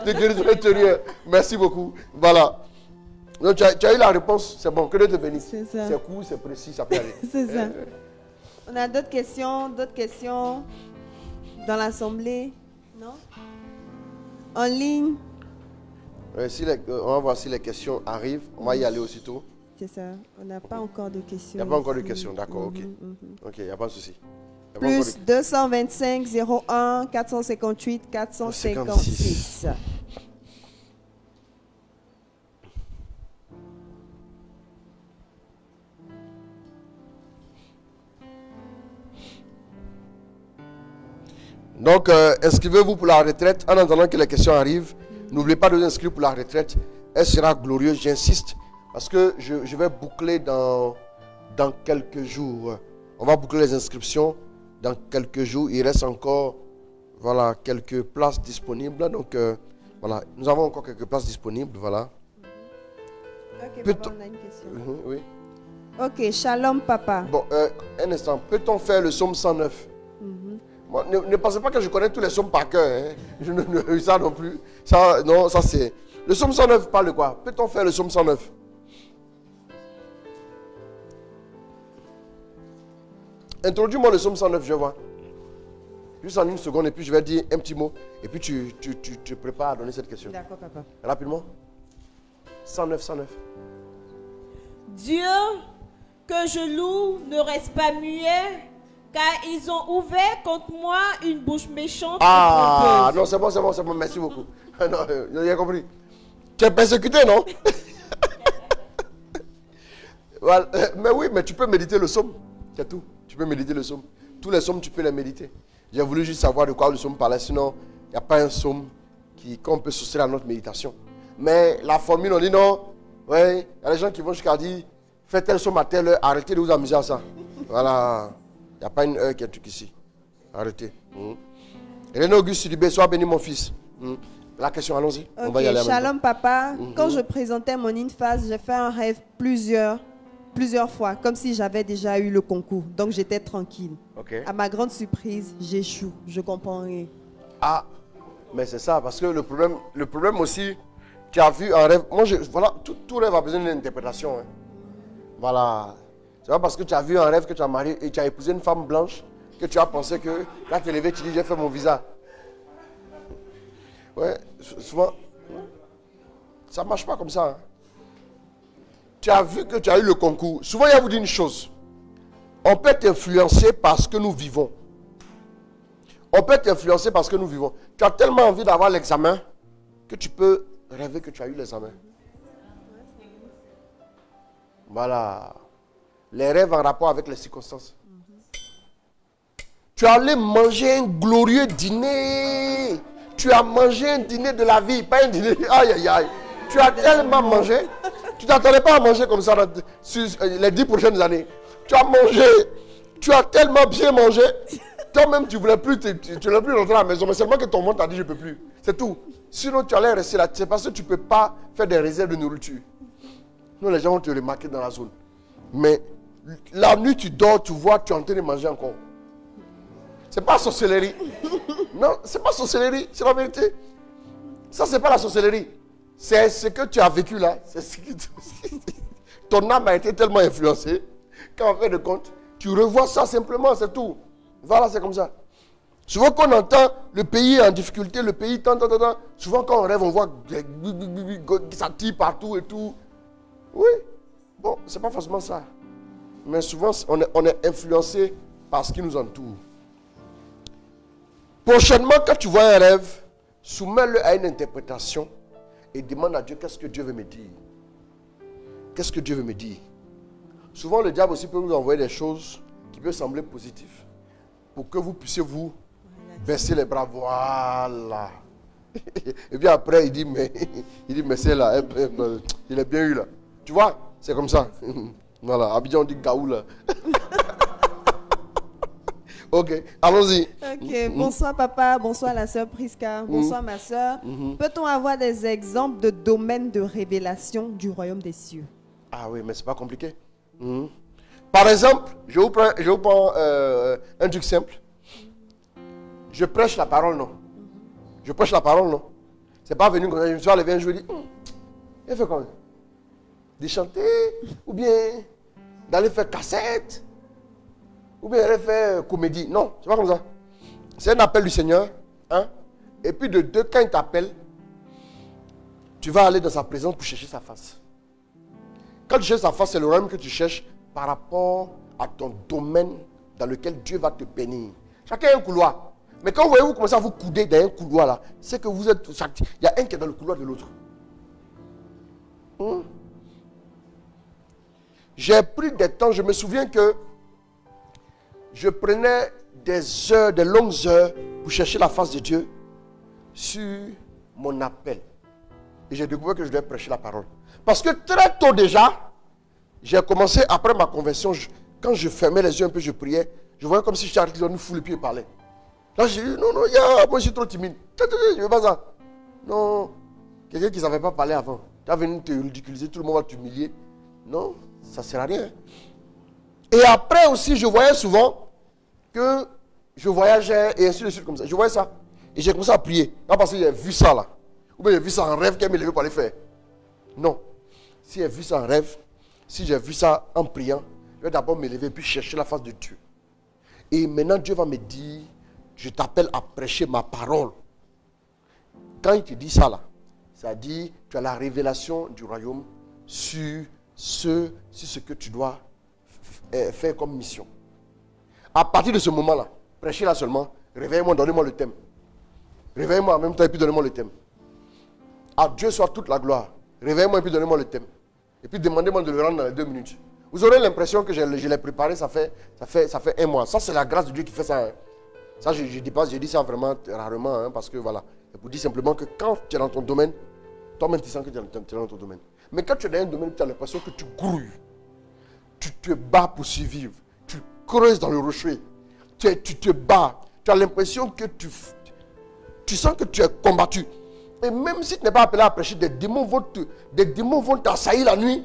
de guérison intérieure. Merci beaucoup. Voilà. Donc, tu as eu la réponse, c'est bon, que Dieu te bénisse. C'est ça. C'est court, c'est précis, ça peut aller. C'est ça. On a d'autres questions dans l'assemblée? Non? En ligne? On va voir si les questions arrivent. On va y aller aussitôt. C'est ça. On n'a pas encore de questions. Il n'y a pas encore de questions, d'accord, ok. Ok, il n'y a pas de souci. Plus 225 01 458 456. Donc, inscrivez-vous pour la retraite. En attendant que les questions arrivent, n'oubliez pas de vous inscrire pour la retraite. Elle sera glorieuse, j'insiste, parce que je vais boucler dans quelques jours. On va boucler les inscriptions dans quelques jours. Il reste encore quelques places disponibles. Donc, voilà, nous avons encore quelques places disponibles. Voilà. Ok, papa, on a une question. Oui. Ok, shalom, papa. Bon, un instant. Peut-on faire le psaume 109? Bon, ne pensez pas que je connais tous les psaumes par cœur. Hein. Je ne ça non plus. Ça, non, ça c'est... Le psaume 109 parle de quoi? Peut-on faire le psaume 109? Introduis-moi le psaume 109, je vois. Juste en une seconde, et puis je vais dire un petit mot. Et puis tu te prépares à donner cette question. D'accord, papa. Rapidement. 109, 109. Dieu, que je loue, ne reste pas muet, car ils ont ouvert contre moi une bouche méchante. Ah, non, c'est bon, merci beaucoup. Non, j'ai compris. Tu es persécuté, non? Voilà. Mais oui, mais tu peux méditer le psaume. C'est tout. Tu peux méditer le psaume. Tous les psaumes, tu peux les méditer. J'ai voulu juste savoir de quoi le psaume parlait. Sinon, il n'y a pas un psaume qu'on peut soustraire à notre méditation. Mais la formule, on dit non. Oui, il y a des gens qui vont jusqu'à dire faites tel psaume à telle heure. Arrêtez de vous amuser à ça. Voilà. Il n'y a pas une heure qui est un truc ici. Arrêtez. René Auguste Sidibé, sois béni mon fils. La question, allons-y. Ok, on va y aller shalom, papa. Quand je présentais mon INFAS, j'ai fait un rêve plusieurs fois, comme si j'avais déjà eu le concours. Donc j'étais tranquille. Okay. À ma grande surprise, j'échoue. Je comprends rien. Ah, mais c'est ça, parce que le problème aussi, tu as vu un rêve. Moi, voilà, tout rêve a besoin d'une interprétation. Hein. Voilà. C'est pas parce que tu as vu un rêve que tu as marié et tu as épousé une femme blanche que tu as pensé que là tu es levé, tu dis j'ai fait mon visa. Ouais, souvent, ça ne marche pas comme ça. Hein. Tu as vu que tu as eu le concours. Souvent, il y a vous dit une chose. On peut t'influencer parce que nous vivons. On peut t'influencer parce que nous vivons. Tu as tellement envie d'avoir l'examen que tu peux rêver que tu as eu l'examen. Voilà. Les rêves en rapport avec les circonstances. Tu es allé manger un glorieux dîner. Tu as mangé un dîner de la vie, pas un dîner. Aïe, aïe, aïe. Tu as tellement mangé. Tu ne t'attendais pas à manger comme ça sur les 10 prochaines années. Tu as mangé. Tu as tellement bien mangé. Toi-même, tu ne voulais plus rentrer à la maison. Mais seulement que ton monde t'a dit je ne peux plus. C'est tout. Sinon, tu allais rester là. C'est parce que tu ne peux pas faire des réserves de nourriture. Nous, les gens vont te remarquer dans la zone. Mais la nuit, tu dors, tu vois, tu es en train de manger encore. C'est pas sorcellerie. Non, c'est pas sorcellerie, c'est la vérité. Ça, c'est pas la sorcellerie. C'est ce que tu as vécu là. C'est ce que ton âme a été tellement influencée qu'en fin de compte, tu revois ça simplement, c'est tout. Voilà, c'est comme ça. Souvent qu'on entend le pays en difficulté, le pays tant. Souvent quand on rêve, on voit ça tire partout et tout. Oui, bon, c'est pas forcément ça. Mais souvent, on est influencé par ce qui nous entoure. Prochainement, quand tu vois un rêve, soumets-le à une interprétation et demande à Dieu qu'est-ce que Dieu veut me dire. Qu'est-ce que Dieu veut me dire? Souvent, le diable aussi peut vous envoyer des choses qui peuvent sembler positives pour que vous puissiez vous baisser les bras. Voilà. Et puis après, il dit, mais c'est là, il est bien eu là. Tu vois, c'est comme ça. Voilà, Abidjan, on dit gaou là. Ok, allons-y. Ok, bonsoir papa, bonsoir la sœur Prisca, bonsoir ma sœur. Peut-on avoir des exemples de domaines de révélation du royaume des cieux? Ah oui, mais c'est pas compliqué. Par exemple, je vous prends un truc simple. Je prêche la parole, non? Je prêche la parole, non? C'est pas venu comme ça, je me suis levé un jour et dit, il fait comment? De chanter, ou bien d'aller faire cassette, ou bien d'aller faire comédie. Non, c'est pas comme ça. C'est un appel du Seigneur. Hein? Et puis de deux, quand il t'appelle, tu vas aller dans sa présence pour chercher sa face. Quand tu cherches sa face, c'est le royaume que tu cherches par rapport à ton domaine dans lequel Dieu va te bénir. Chacun a un couloir. Mais quand vous commencez à vous couder dans un couloir là, c'est que vous êtes... Il y a un qui est dans le couloir de l'autre. J'ai pris des temps, je me souviens que je prenais des heures, des longues heures pour chercher la face de Dieu sur mon appel. Et j'ai découvert que je devais prêcher la parole. Parce que très tôt déjà, j'ai commencé, après ma conversion, quand je fermais les yeux un peu, je priais, je voyais comme si j'étais arrêté dans une foule et puis je parlais. Là, j'ai dit, non, moi je suis trop timide. Je ne veux pas ça. Non, quelqu'un qui ne savait pas parler avant, tu as venu te ridiculiser, tout le monde va t'humilier. Non, ça ne sert à rien. Et après aussi, je voyais souvent que je voyageais et ainsi de suite comme ça. Je voyais ça. Et j'ai commencé à prier. Non, parce que j'ai vu ça là. Ou bien j'ai vu ça en rêve qu'elle m'est levée pour aller faire. Non. Si j'ai vu ça en rêve, si j'ai vu ça en priant, je vais d'abord me lever puis chercher la face de Dieu. Et maintenant, Dieu va me dire, je t'appelle à prêcher ma parole. Quand il te dit ça là, ça dit, tu as la révélation du royaume sur ce que tu dois faire comme mission. À partir de ce moment-là, prêchez là seulement, réveillez-moi, donnez-moi le thème. Réveillez-moi en même temps et puis donnez-moi le thème. À Dieu soit toute la gloire. Réveillez-moi et puis donnez-moi le thème. Et puis demandez-moi de le rendre dans les 2 minutes. Vous aurez l'impression que je l'ai préparé, ça fait 1 mois. Ça, c'est la grâce de Dieu qui fait ça. Hein. Ça, je dis ça vraiment rarement, hein, parce que voilà. Je vous dis simplement que quand tu es dans ton domaine, toi-même tu sens que tu es dans ton domaine. Mais quand tu es dans un domaine, tu as l'impression que tu grouilles. Tu te bats pour survivre. Tu creuses dans le rocher. Tu te bats. Tu as l'impression que tu sens que tu es combattu. Et même si tu n'es pas appelé à prêcher, des démons vont t'assaillir la nuit.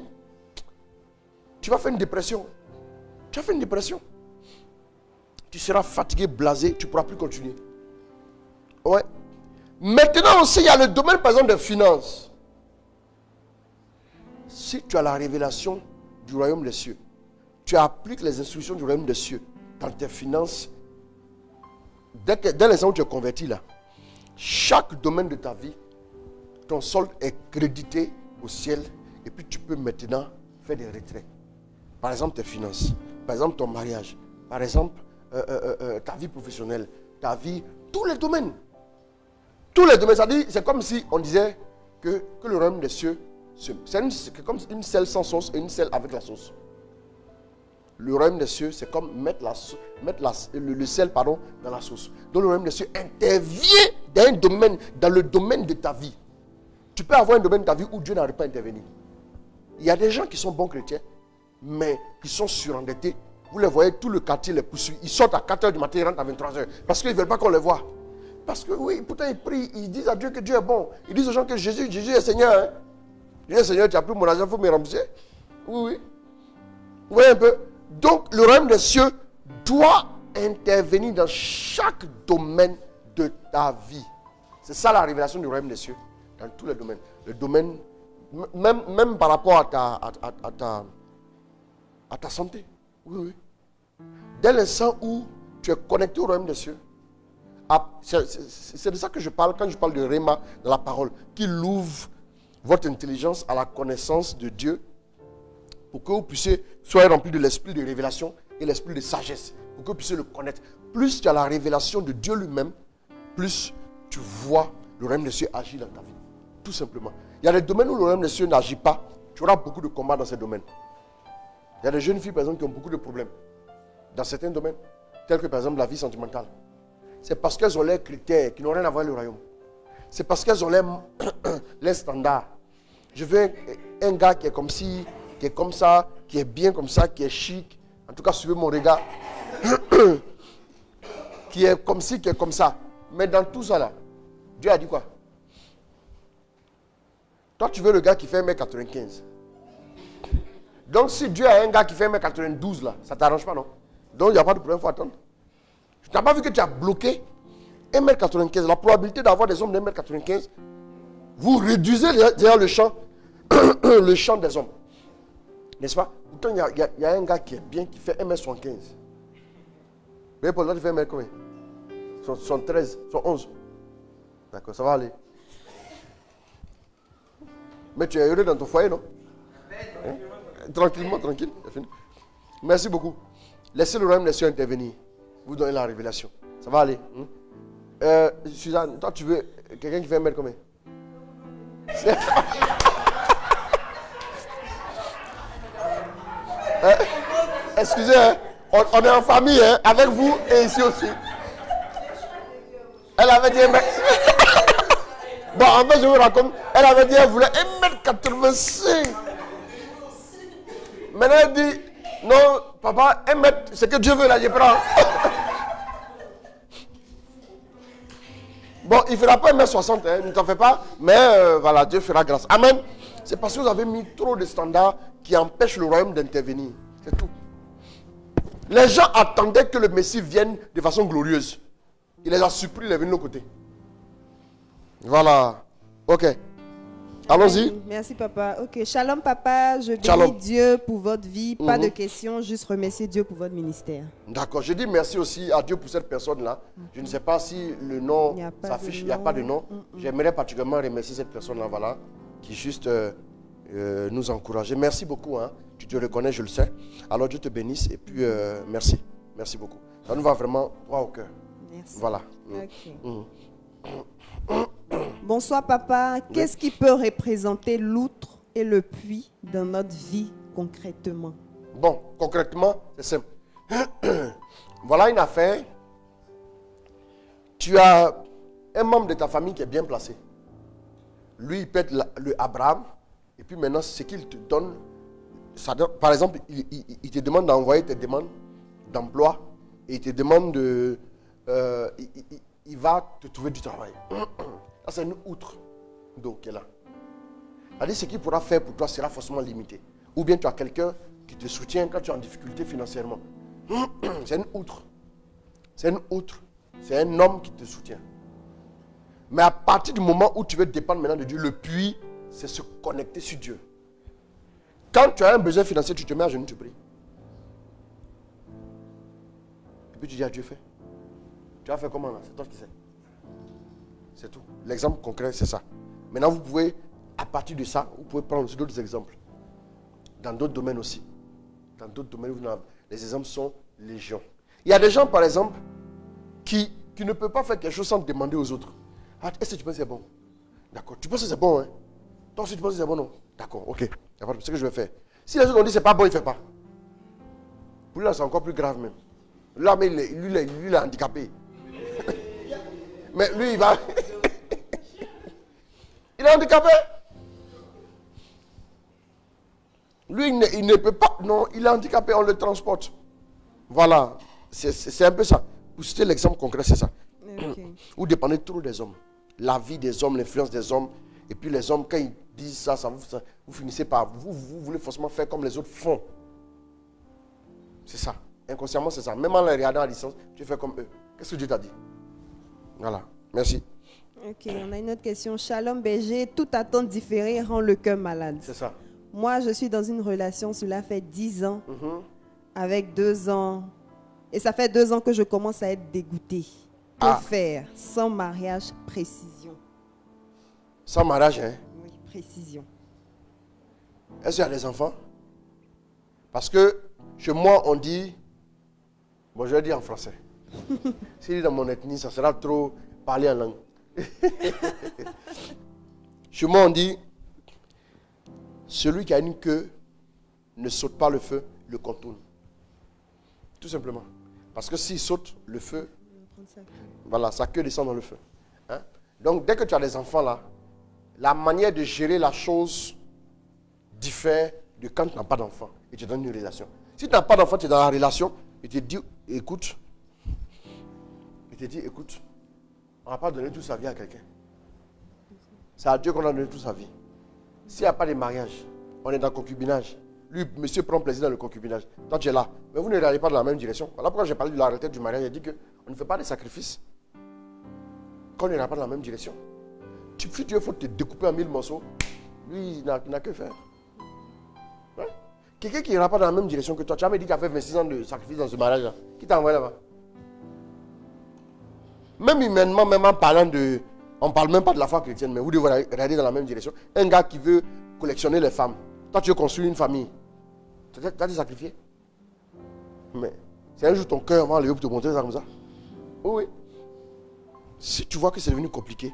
Tu vas faire une dépression. Tu vas faire une dépression. Tu seras fatigué, blasé, tu ne pourras plus continuer. Ouais. Maintenant aussi, il y a le domaine, par exemple, des finances. Si tu as la révélation du royaume des cieux, tu appliques les instructions du royaume des cieux dans tes finances, dès l'instant où tu es converti là, chaque domaine de ta vie, ton solde est crédité au ciel et puis tu peux maintenant faire des retraits. Par exemple, tes finances, par exemple, ton mariage, par exemple, ta vie professionnelle, ta vie, tous les domaines. Tous les domaines, c'est comme si on disait que le royaume des cieux, c'est comme une selle sans sauce et une selle avec la sauce. Le royaume des cieux, c'est comme mettre le sel dans la sauce. Donc le royaume des cieux intervient dans le domaine de ta vie. Tu peux avoir un domaine de ta vie où Dieu n'arrive pas à intervenir. Il y a des gens qui sont bons chrétiens, mais qui sont surendettés. Vous les voyez, tout le quartier les poursuit. Ils sortent à 4h du matin, ils rentrent à 23h. Parce qu'ils ne veulent pas qu'on les voit. Parce que oui, pourtant ils prient, ils disent à Dieu que Dieu est bon. Ils disent aux gens que Jésus est Seigneur. Hein? Jésus est Seigneur, tu as pris mon argent, il faut me rembourser. Oui. Vous voyez un peu. Donc le royaume des cieux doit intervenir dans chaque domaine de ta vie. C'est ça la révélation du royaume des cieux. Dans tous les domaines. Le domaine, même par rapport à ta santé. Oui, oui. Dès l'instant où tu es connecté au royaume des cieux, c'est de ça que je parle quand je parle de Réma dans la parole, qu'il ouvre votre intelligence à la connaissance de Dieu pour que vous puissiez soyez remplis de l'esprit de révélation et l'esprit de sagesse, pour que vous puissiez le connaître. Plus tu as la révélation de Dieu lui-même, plus tu vois le royaume des cieux agir dans ta vie. Tout simplement. Il y a des domaines où le royaume des cieux n'agit pas. Tu auras beaucoup de combats dans ces domaines. Il y a des jeunes filles, par exemple, qui ont beaucoup de problèmes dans certains domaines, tels que, par exemple, la vie sentimentale. C'est parce qu'elles ont leurs critères qui n'ont rien à voir avec le royaume. C'est parce qu'elles ont les standards. Je veux un gars qui est comme ci, qui est comme ça, qui est bien comme ça, qui est chic. En tout cas, suivez mon regard. Qui est comme ci, qui est comme ça. Mais dans tout ça là, Dieu a dit quoi? Toi, tu veux le gars qui fait 1m95. Donc, si Dieu a un gars qui fait 1m92 là, ça ne t'arrange pas, non? Donc, il n'y a pas de problème, il faut attendre. Tu n'as pas vu que tu as bloqué 1m95. La probabilité d'avoir des hommes de 1m95, vous réduisez déjà le champ, le champ des hommes. N'est-ce pas? Pourtant, il y a un gars qui est bien, qui fait 1m75. Mais pour l'autre, il fait 1m combien? 13, 11. D'accord, ça va aller. Mais tu es heureux dans ton foyer, non? Hein? Tranquillement, tranquille. C'est fini. Merci beaucoup. Laissez le royaume des cieux intervenir. Vous donnez la révélation. Ça va aller. Suzanne, toi, tu veux quelqu'un qui fait 1m combien? Excusez, hein? On est en famille, hein? Avec vous et ici aussi. Elle avait dit 1m. Bon, en fait, je vous raconte. Elle avait dit qu'elle voulait 1m85. Maintenant, elle dit, non, papa, 1m, c'est que Dieu veut, là, je prends. Bon, il ne fera pas 1m60, hein, ne t'en fais pas. Mais voilà, Dieu fera grâce. Amen. C'est parce que vous avez mis trop de standards qui empêchent le royaume d'intervenir. C'est tout. Les gens attendaient que le Messie vienne de façon glorieuse. Il les a surpris, il est venu de l'autre côté. Voilà. Ok. Allons-y. Merci, papa. Ok. Shalom, papa. Je bénis Shalom. Dieu pour votre vie. Pas de questions, juste remercier Dieu pour votre ministère. D'accord. Je dis merci aussi à Dieu pour cette personne-là. Je ne sais pas si le nom Il n'y a pas s'affiche. de Il n'y a nom. pas de nom. J'aimerais particulièrement remercier cette personne-là, voilà, qui juste nous encourageait. Merci beaucoup. Hein. Tu te reconnais, je le sais. Alors Dieu te bénisse et puis merci. Merci beaucoup. Ça nous va vraiment droit au cœur. Merci. Voilà. Ok. Bonsoir, papa. Qu'est-ce qui peut représenter l'outre et le puits dans notre vie concrètement? Bon, concrètement, c'est simple. Voilà une affaire. Tu as un membre de ta famille qui est bien placé. Lui, il peut être le Abraham. Et puis maintenant, ce qu'il te donne, par exemple, il te demande d'envoyer tes demandes d'emploi. Et il te demande de... il va te trouver du travail. Là, c'est une outre d'eau qui est là. C'est-à-dire, ce qu'il pourra faire pour toi sera forcément limité. Ou bien tu as quelqu'un qui te soutient quand tu es en difficulté financièrement. C'est une outre. C'est une outre. C'est un homme qui te soutient. Mais à partir du moment où tu veux dépendre maintenant de Dieu, le puits, c'est se connecter sur Dieu. Quand tu as un besoin financier, tu te mets à genoux, tu pries. Et puis tu dis à Dieu, fais. Tu vas faire comment là? C'est toi qui sais. C'est tout. L'exemple concret, c'est ça. Maintenant, vous pouvez, à partir de ça, vous pouvez prendre aussi d'autres exemples. Dans d'autres domaines aussi. Dans d'autres domaines, les exemples sont légion. Il y a des gens, par exemple, qui ne peuvent pas faire quelque chose sans demander aux autres. Ah, est-ce que tu penses que c'est bon? D'accord. Tu penses que c'est bon, hein? Toi aussi, tu penses que c'est bon, non? D'accord, ok. C'est ce que je vais faire. Si les autres ont dit que c'est pas bon, il ne fait pas. Pour lui, là, c'est encore plus grave même. Là, mais lui, il est handicapé. Mais lui, il va... il est handicapé. Lui, il ne peut pas... Non, il est handicapé, on le transporte. Voilà. C'est un peu ça. Pour citer l'exemple concret, c'est ça. Okay. Vous dépendez trop des hommes. La vie des hommes, l'influence des hommes. Et puis les hommes, quand ils disent ça, vous finissez par... Vous voulez forcément faire comme les autres font. C'est ça. Inconsciemment, c'est ça. Même en les regardant à distance, tu fais comme eux. Qu'est-ce que Dieu t'a dit? Voilà. Merci. Ok, on a une autre question. Shalom BG, toute attente différée rend le cœur malade. C'est ça. Moi, je suis dans une relation, cela fait 10 ans, Mhm. avec 2 ans. Et ça fait 2 ans que je commence à être dégoûtée. Que faire sans mariage? Précision. Sans mariage, hein? Oui, précision. Est-ce qu'il y a des enfants? Parce que chez moi, on dit... Bon, je vais dire en français. Si dans mon ethnie, ça sera trop parler en langue. Chez moi, on dit... Celui qui a une queue ne saute pas le feu, le contourne. Tout simplement. Parce que s'il saute le feu, voilà, sa queue descend dans le feu. Hein? Donc, dès que tu as des enfants là, la manière de gérer la chose diffère de quand tu n'as pas d'enfant et tu es dans une relation. Si tu n'as pas d'enfant, tu es dans la relation et tu te dis, écoute, on ne va pas donner toute sa vie à quelqu'un. C'est à Dieu qu'on a donné toute sa vie. S'il n'y a pas de mariage, on est dans le concubinage. Lui, monsieur prend plaisir dans le concubinage. Toi, tu es là. Mais vous ne regardez pas dans la même direction. Voilà pourquoi j'ai parlé de la retraite du mariage. J'ai dit qu'on ne fait pas de sacrifices quand on ne regarde pas dans la même direction. Si Dieu faut te découper en 1000 morceaux, lui, il n'a que faire. Ouais. Quelqu'un qui n'ira pas dans la même direction que toi, tu as jamais dit qu'il a fait 26 ans de sacrifice dans ce mariage-là. Qui t'a envoyé là-bas? Même humainement, même en parlant de... On ne parle même pas de la foi chrétienne, mais vous devez regarder dans la même direction. Un gars qui veut collectionner les femmes. Toi, tu veux construire une famille. Tu as été sacrifié. Mais c'est un jour ton cœur va lever pour te montrer ça comme ça. Oui. Si tu vois que c'est devenu compliqué,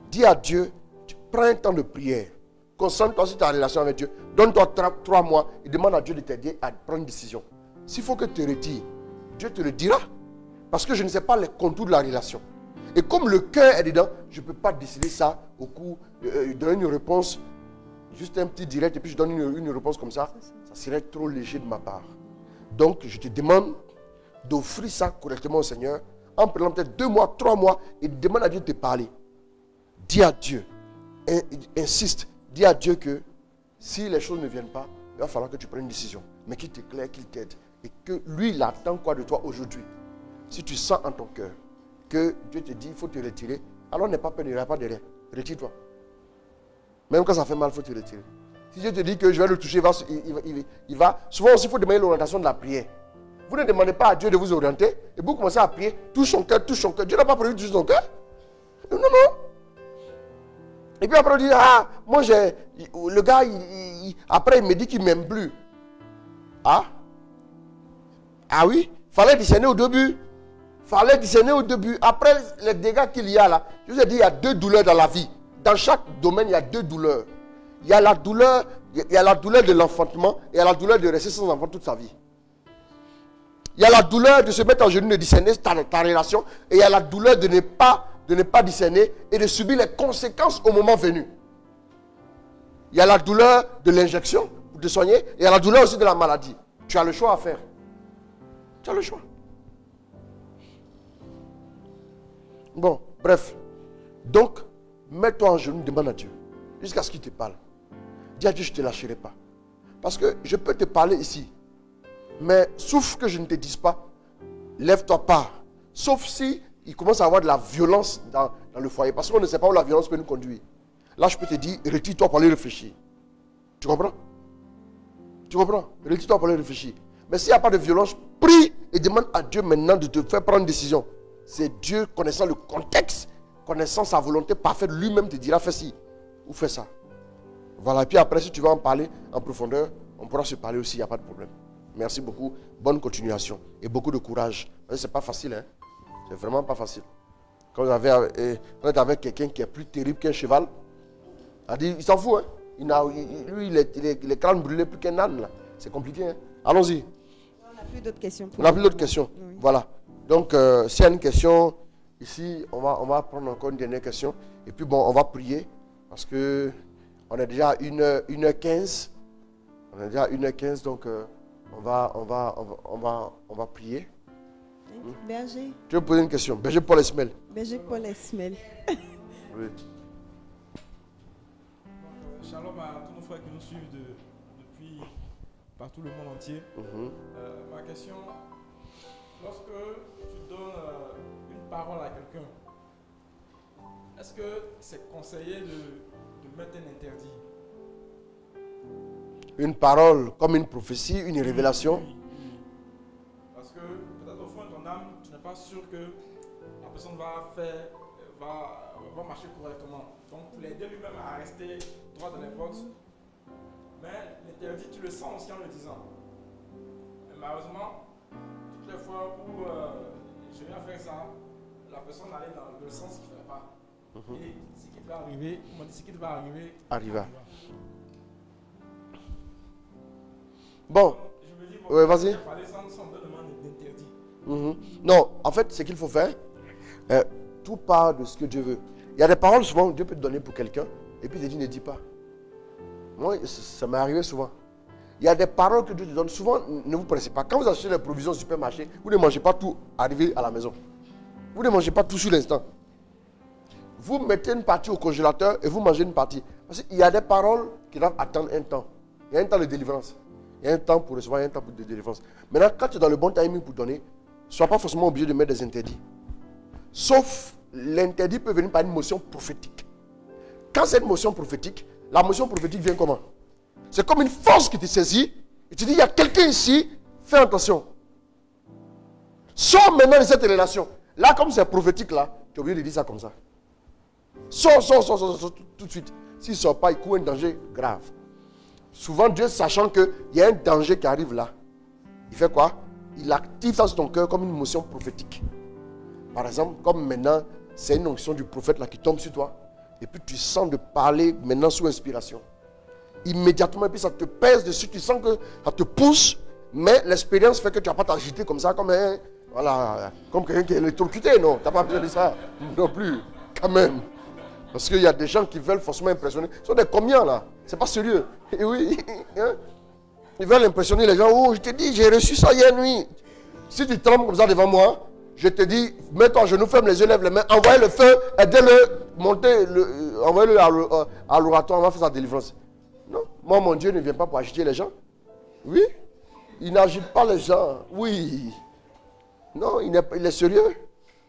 dis à Dieu, tu prends un temps de prière. Concentre-toi sur ta relation avec Dieu. Donne-toi 3 mois et demande à Dieu de t'aider à prendre une décision. S'il faut que tu te retires, Dieu te le dira. Parce que je ne sais pas les contours de la relation. Et comme le cœur est dedans, je ne peux pas décider ça au coup, donner une réponse, juste un petit direct, et puis je donne une réponse comme ça. Ça serait trop léger de ma part. Donc, je te demande d'offrir ça correctement au Seigneur, en prenant peut-être 2 mois, 3 mois, et demande à Dieu de te parler. Dis à Dieu, insiste, dis à Dieu que si les choses ne viennent pas, il va falloir que tu prennes une décision, mais qu'il t'éclaire, qu'il t'aide, et que lui, il attend quoi de toi aujourd'hui? Si tu sens en ton cœur que Dieu te dit, il faut te retirer, alors n'aie pas peur, n'ira pas derrière. Retire-toi. Même quand ça fait mal, il faut te retirer. Si Dieu te dit que je vais le toucher, il va. Souvent aussi, il faut demander l'orientation de la prière. Vous ne demandez pas à Dieu de vous orienter, et vous commencez à prier, touche son cœur, touche son cœur. Dieu n'a pas prévu de toucher son cœur. Non, non. Et puis après, on dit, ah, moi j'ai. Le gars, après, il me dit qu'il ne m'aime plus. Ah oui, fallait discerner au début. Après les dégâts qu'il y a là, je vous ai dit, il y a 2 douleurs dans la vie. Dans chaque domaine, il y a 2 douleurs. Il y a la douleur de l'enfantement et il y a la douleur de rester sans enfant toute sa vie. Il y a la douleur de se mettre en genoux, de discerner ta relation, et il y a la douleur de ne pas discerner et de subir les conséquences au moment venu. Il y a la douleur de l'injection pour te soigner, et il y a la douleur aussi de la maladie. Tu as le choix à faire. Tu as le choix. Bon, bref. Donc, mets-toi en genoux, demande à Dieu. Jusqu'à ce qu'il te parle. Dis à Dieu, je ne te lâcherai pas. Parce que je peux te parler ici. Mais sauf que je ne te dise pas, lève-toi pas. Sauf si il commence à avoir de la violence dans le foyer. Parce qu'on ne sait pas où la violence peut nous conduire. Là, je peux te dire, retire-toi pour aller réfléchir. Tu comprends? Tu comprends? Retire-toi pour aller réfléchir. Mais s'il n'y a pas de violence, prie et demande à Dieu maintenant de te faire prendre une décision. C'est Dieu, connaissant le contexte, connaissant sa volonté parfaite, lui-même te dira fais ci ou fais ça. Voilà, et puis après, si tu veux en parler en profondeur, on pourra se parler aussi, il n'y a pas de problème. Merci beaucoup, bonne continuation et beaucoup de courage. C'est pas facile, hein? C'est vraiment pas facile. Quand on est avec quelqu'un qui est plus terrible qu'un cheval, il s'en fout, hein? Lui, il est crâne brûlé plus qu'un âne, là. C'est compliqué, hein? Allons-y. On n'a plus d'autres questions. On n'a plus d'autres questions. Oui. Voilà. Donc, s'il y a une question, ici, on va prendre encore une dernière question. Et puis, bon, on va prier. Parce que on est déjà à 1h15. On est déjà à 1h15, donc on va prier. Berger. Tu veux poser une question? Berger Paul Esmel. Berger Paul Esmel. Oui. Shalom à tous nos frères qui nous suivent depuis partout le monde entier. Ma question Lorsque tu donnes une parole à quelqu'un, est-ce que c'est conseillé de mettre un interdit? Une parole comme une prophétie, une révélation. Oui. Parce que peut-être au fond de ton âme, tu n'es pas sûr que la personne va marcher correctement. Donc pour l'aider lui-même à rester droit dans les bottes. Mais l'interdit, tu le sens aussi en le disant. Mais malheureusement, toutes les fois où je viens faire ça, la personne allait dans le sens qu'il ne fallait pas. Et ce qui va arriver, on m'a dit ce qui va arriver. Arriva. Bon. Je me dis, Ouais, vas-y. parler sans demande d'interdit. Non, en fait, ce qu'il faut faire, tout part de ce que Dieu veut. Il y a des paroles souvent que Dieu peut te donner pour quelqu'un, et puis il te dit ne dis pas. Moi, ça m'est arrivé souvent. Il y a des paroles que Dieu te donne. Souvent, ne vous pressez pas. Quand vous achetez des provisions au supermarché, vous ne mangez pas tout arrivé à la maison. Vous ne mangez pas tout sur l'instant. Vous mettez une partie au congélateur et vous mangez une partie. Parce qu'il y a des paroles qui doivent attendre un temps. Il y a un temps de délivrance. Il y a un temps pour recevoir, il y a un temps de délivrance. Maintenant, quand tu es dans le bon timing pour donner, ne sois pas forcément obligé de mettre des interdits. Sauf, l'interdit peut venir par une motion prophétique. Quand c'est une motion prophétique, la motion prophétique vient comment? C'est comme une force qui te saisit et tu dis, il y a quelqu'un ici, fais attention. Sors maintenant de cette relation. Là, comme c'est prophétique, là, tu es obligé de dire ça comme ça. Sors tout de suite. S'il ne sort pas, il court un danger grave. Souvent, Dieu, sachant qu'il y a un danger qui arrive là, il fait quoi? Il active ça sur ton cœur comme une motion prophétique. Par exemple, comme maintenant, c'est une onction du prophète là qui tombe sur toi. Et puis tu sens de parler maintenant sous inspiration. Immédiatement, et puis ça te pèse dessus, tu sens que ça te pousse, mais l'expérience fait que tu ne vas pas t'agiter comme ça, comme comme quelqu'un qui est électrocuté, non, tu n'as pas besoin de ça non plus, quand même. Parce qu'il y a des gens qui veulent forcément impressionner. Ce sont des combien là? C'est pas sérieux. Et oui, hein? Ils veulent impressionner les gens. Oh, je te dis, j'ai reçu ça hier nuit. Si tu trembles comme ça devant moi, je te dis, mets-toi à genoux, ferme les yeux, lève les mains, envoie le feu, aidez-le, montez, envoyez-le à l'oratoire, on va faire sa délivrance. Non, moi, mon Dieu ne vient pas pour agiter les gens. Oui, il n'agite pas les gens. Oui. Non, il est sérieux.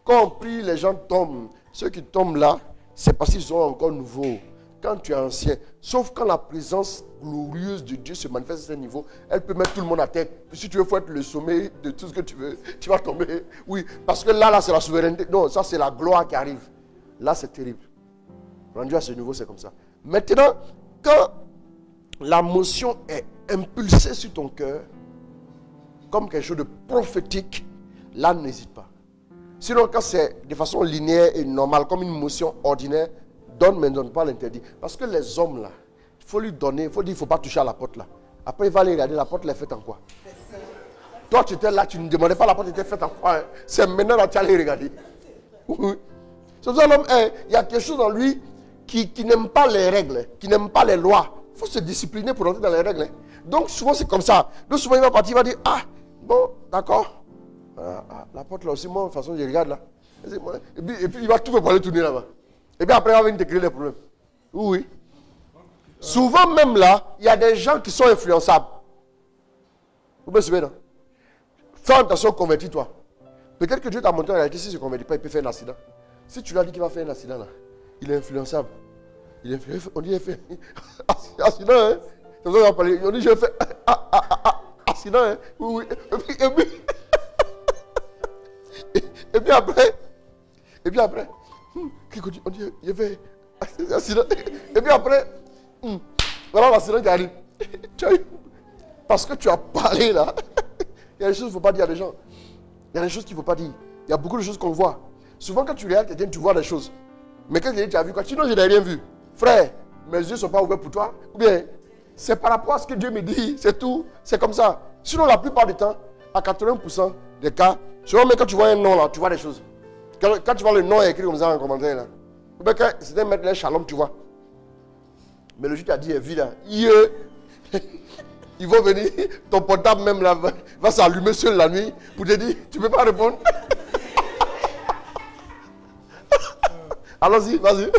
Quand on prie, les gens tombent. Ceux qui tombent là, c'est parce qu'ils sont encore nouveaux. Quand tu es ancien, sauf quand la présence glorieuse de Dieu se manifeste à ce niveau, elle peut mettre tout le monde à tête. Si tu veux faire le sommet de tout ce que tu veux, tu vas tomber. Oui, parce que là c'est la souveraineté. Non, ça c'est la gloire qui arrive. Là, c'est terrible. Rendu à ce niveau, c'est comme ça. Maintenant, quand la motion est impulsée sur ton cœur, comme quelque chose de prophétique, là, n'hésite pas. Sinon, quand c'est de façon linéaire et normale, comme une motion ordinaire, donne, mais ne donne pas l'interdit. Parce que les hommes, là, il faut lui donner, il faut dire, il ne faut pas toucher à la porte, là. Après, il va aller regarder, la porte, elle est faite en quoi? Toi, tu étais là, tu ne demandais pas la porte était faite en quoi. Hein? C'est maintenant là, tu allais regarder. Oui. C'est ça, l'homme, il y a quelque chose dans lui qui n'aime pas les règles, qui n'aime pas les lois. Il faut se discipliner pour entrer dans les règles. Donc, souvent, c'est comme ça. Donc, souvent, il va partir, il va dire, ah, bon, d'accord. La porte là aussi, moi, de toute façon, je regarde là. Et puis il va tout faire pour aller tourner là-bas. Et puis après, il va venir te créer des problèmes. Oui. Souvent, même là, il y a des gens qui sont influençables. Vous me suivez, non? Fais attention, convertis-toi. Peut-être que Dieu t'a montré en réalité, si il ne se convertit pas, il peut faire un accident. Si tu lui as dit qu'il va faire un accident là, il est influençable. On dit, il fait accident, hein? C'est ça qu'on va parler. On dit, je fais accident, hein? Oui. Et puis après, on dit, il fait accident. Et puis après, voilà l'accident qui arrive. Parce que tu as parlé là, il y a des choses qu'il ne faut pas dire à des gens. Il y a des choses qu'il ne faut pas dire. Il y a beaucoup de choses qu'on voit. Souvent quand tu regardes quelqu'un, tu vois des choses. Mais quand tu as vu quoi? Sinon, je n'ai rien vu. Frère, mes yeux ne sont pas ouverts pour toi. Ou bien, c'est par rapport à ce que Dieu me dit, c'est tout. C'est comme ça. Sinon, la plupart du temps, à 80% des cas, souvent, mais quand tu vois un nom là, tu vois des choses. Quand tu vois le nom écrit comme ça en commentaire là, ou bien quand c'est un maître shalom, tu vois. Mais le juge t'a dit, est vide là. Ils vont venir, ton portable même là va s'allumer seul la nuit pour te dire, tu ne peux pas répondre. Allons-y, vas-y.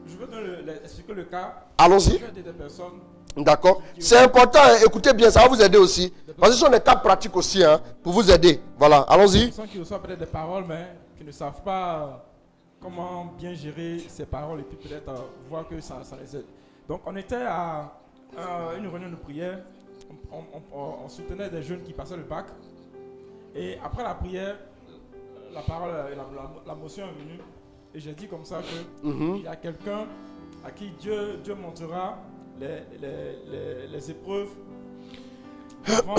Je veux expliquer le cas. Allons-y. Des personnes D'accord. C'est important, hein. Écoutez bien, ça va vous aider aussi. Parce que ce sont des cas pratiques aussi, hein, pour vous aider. Voilà, allons-y. Des personnes qui reçoivent peut-être des paroles, mais qui ne savent pas comment bien gérer ces paroles et puis peut-être voir que ça les aide. Donc on était à une réunion de prière, on soutenait des jeunes qui passaient le bac. Et après la prière, la parole, la motion est venue. Et j'ai dit comme ça que il y a quelqu'un à qui Dieu montrera les épreuves.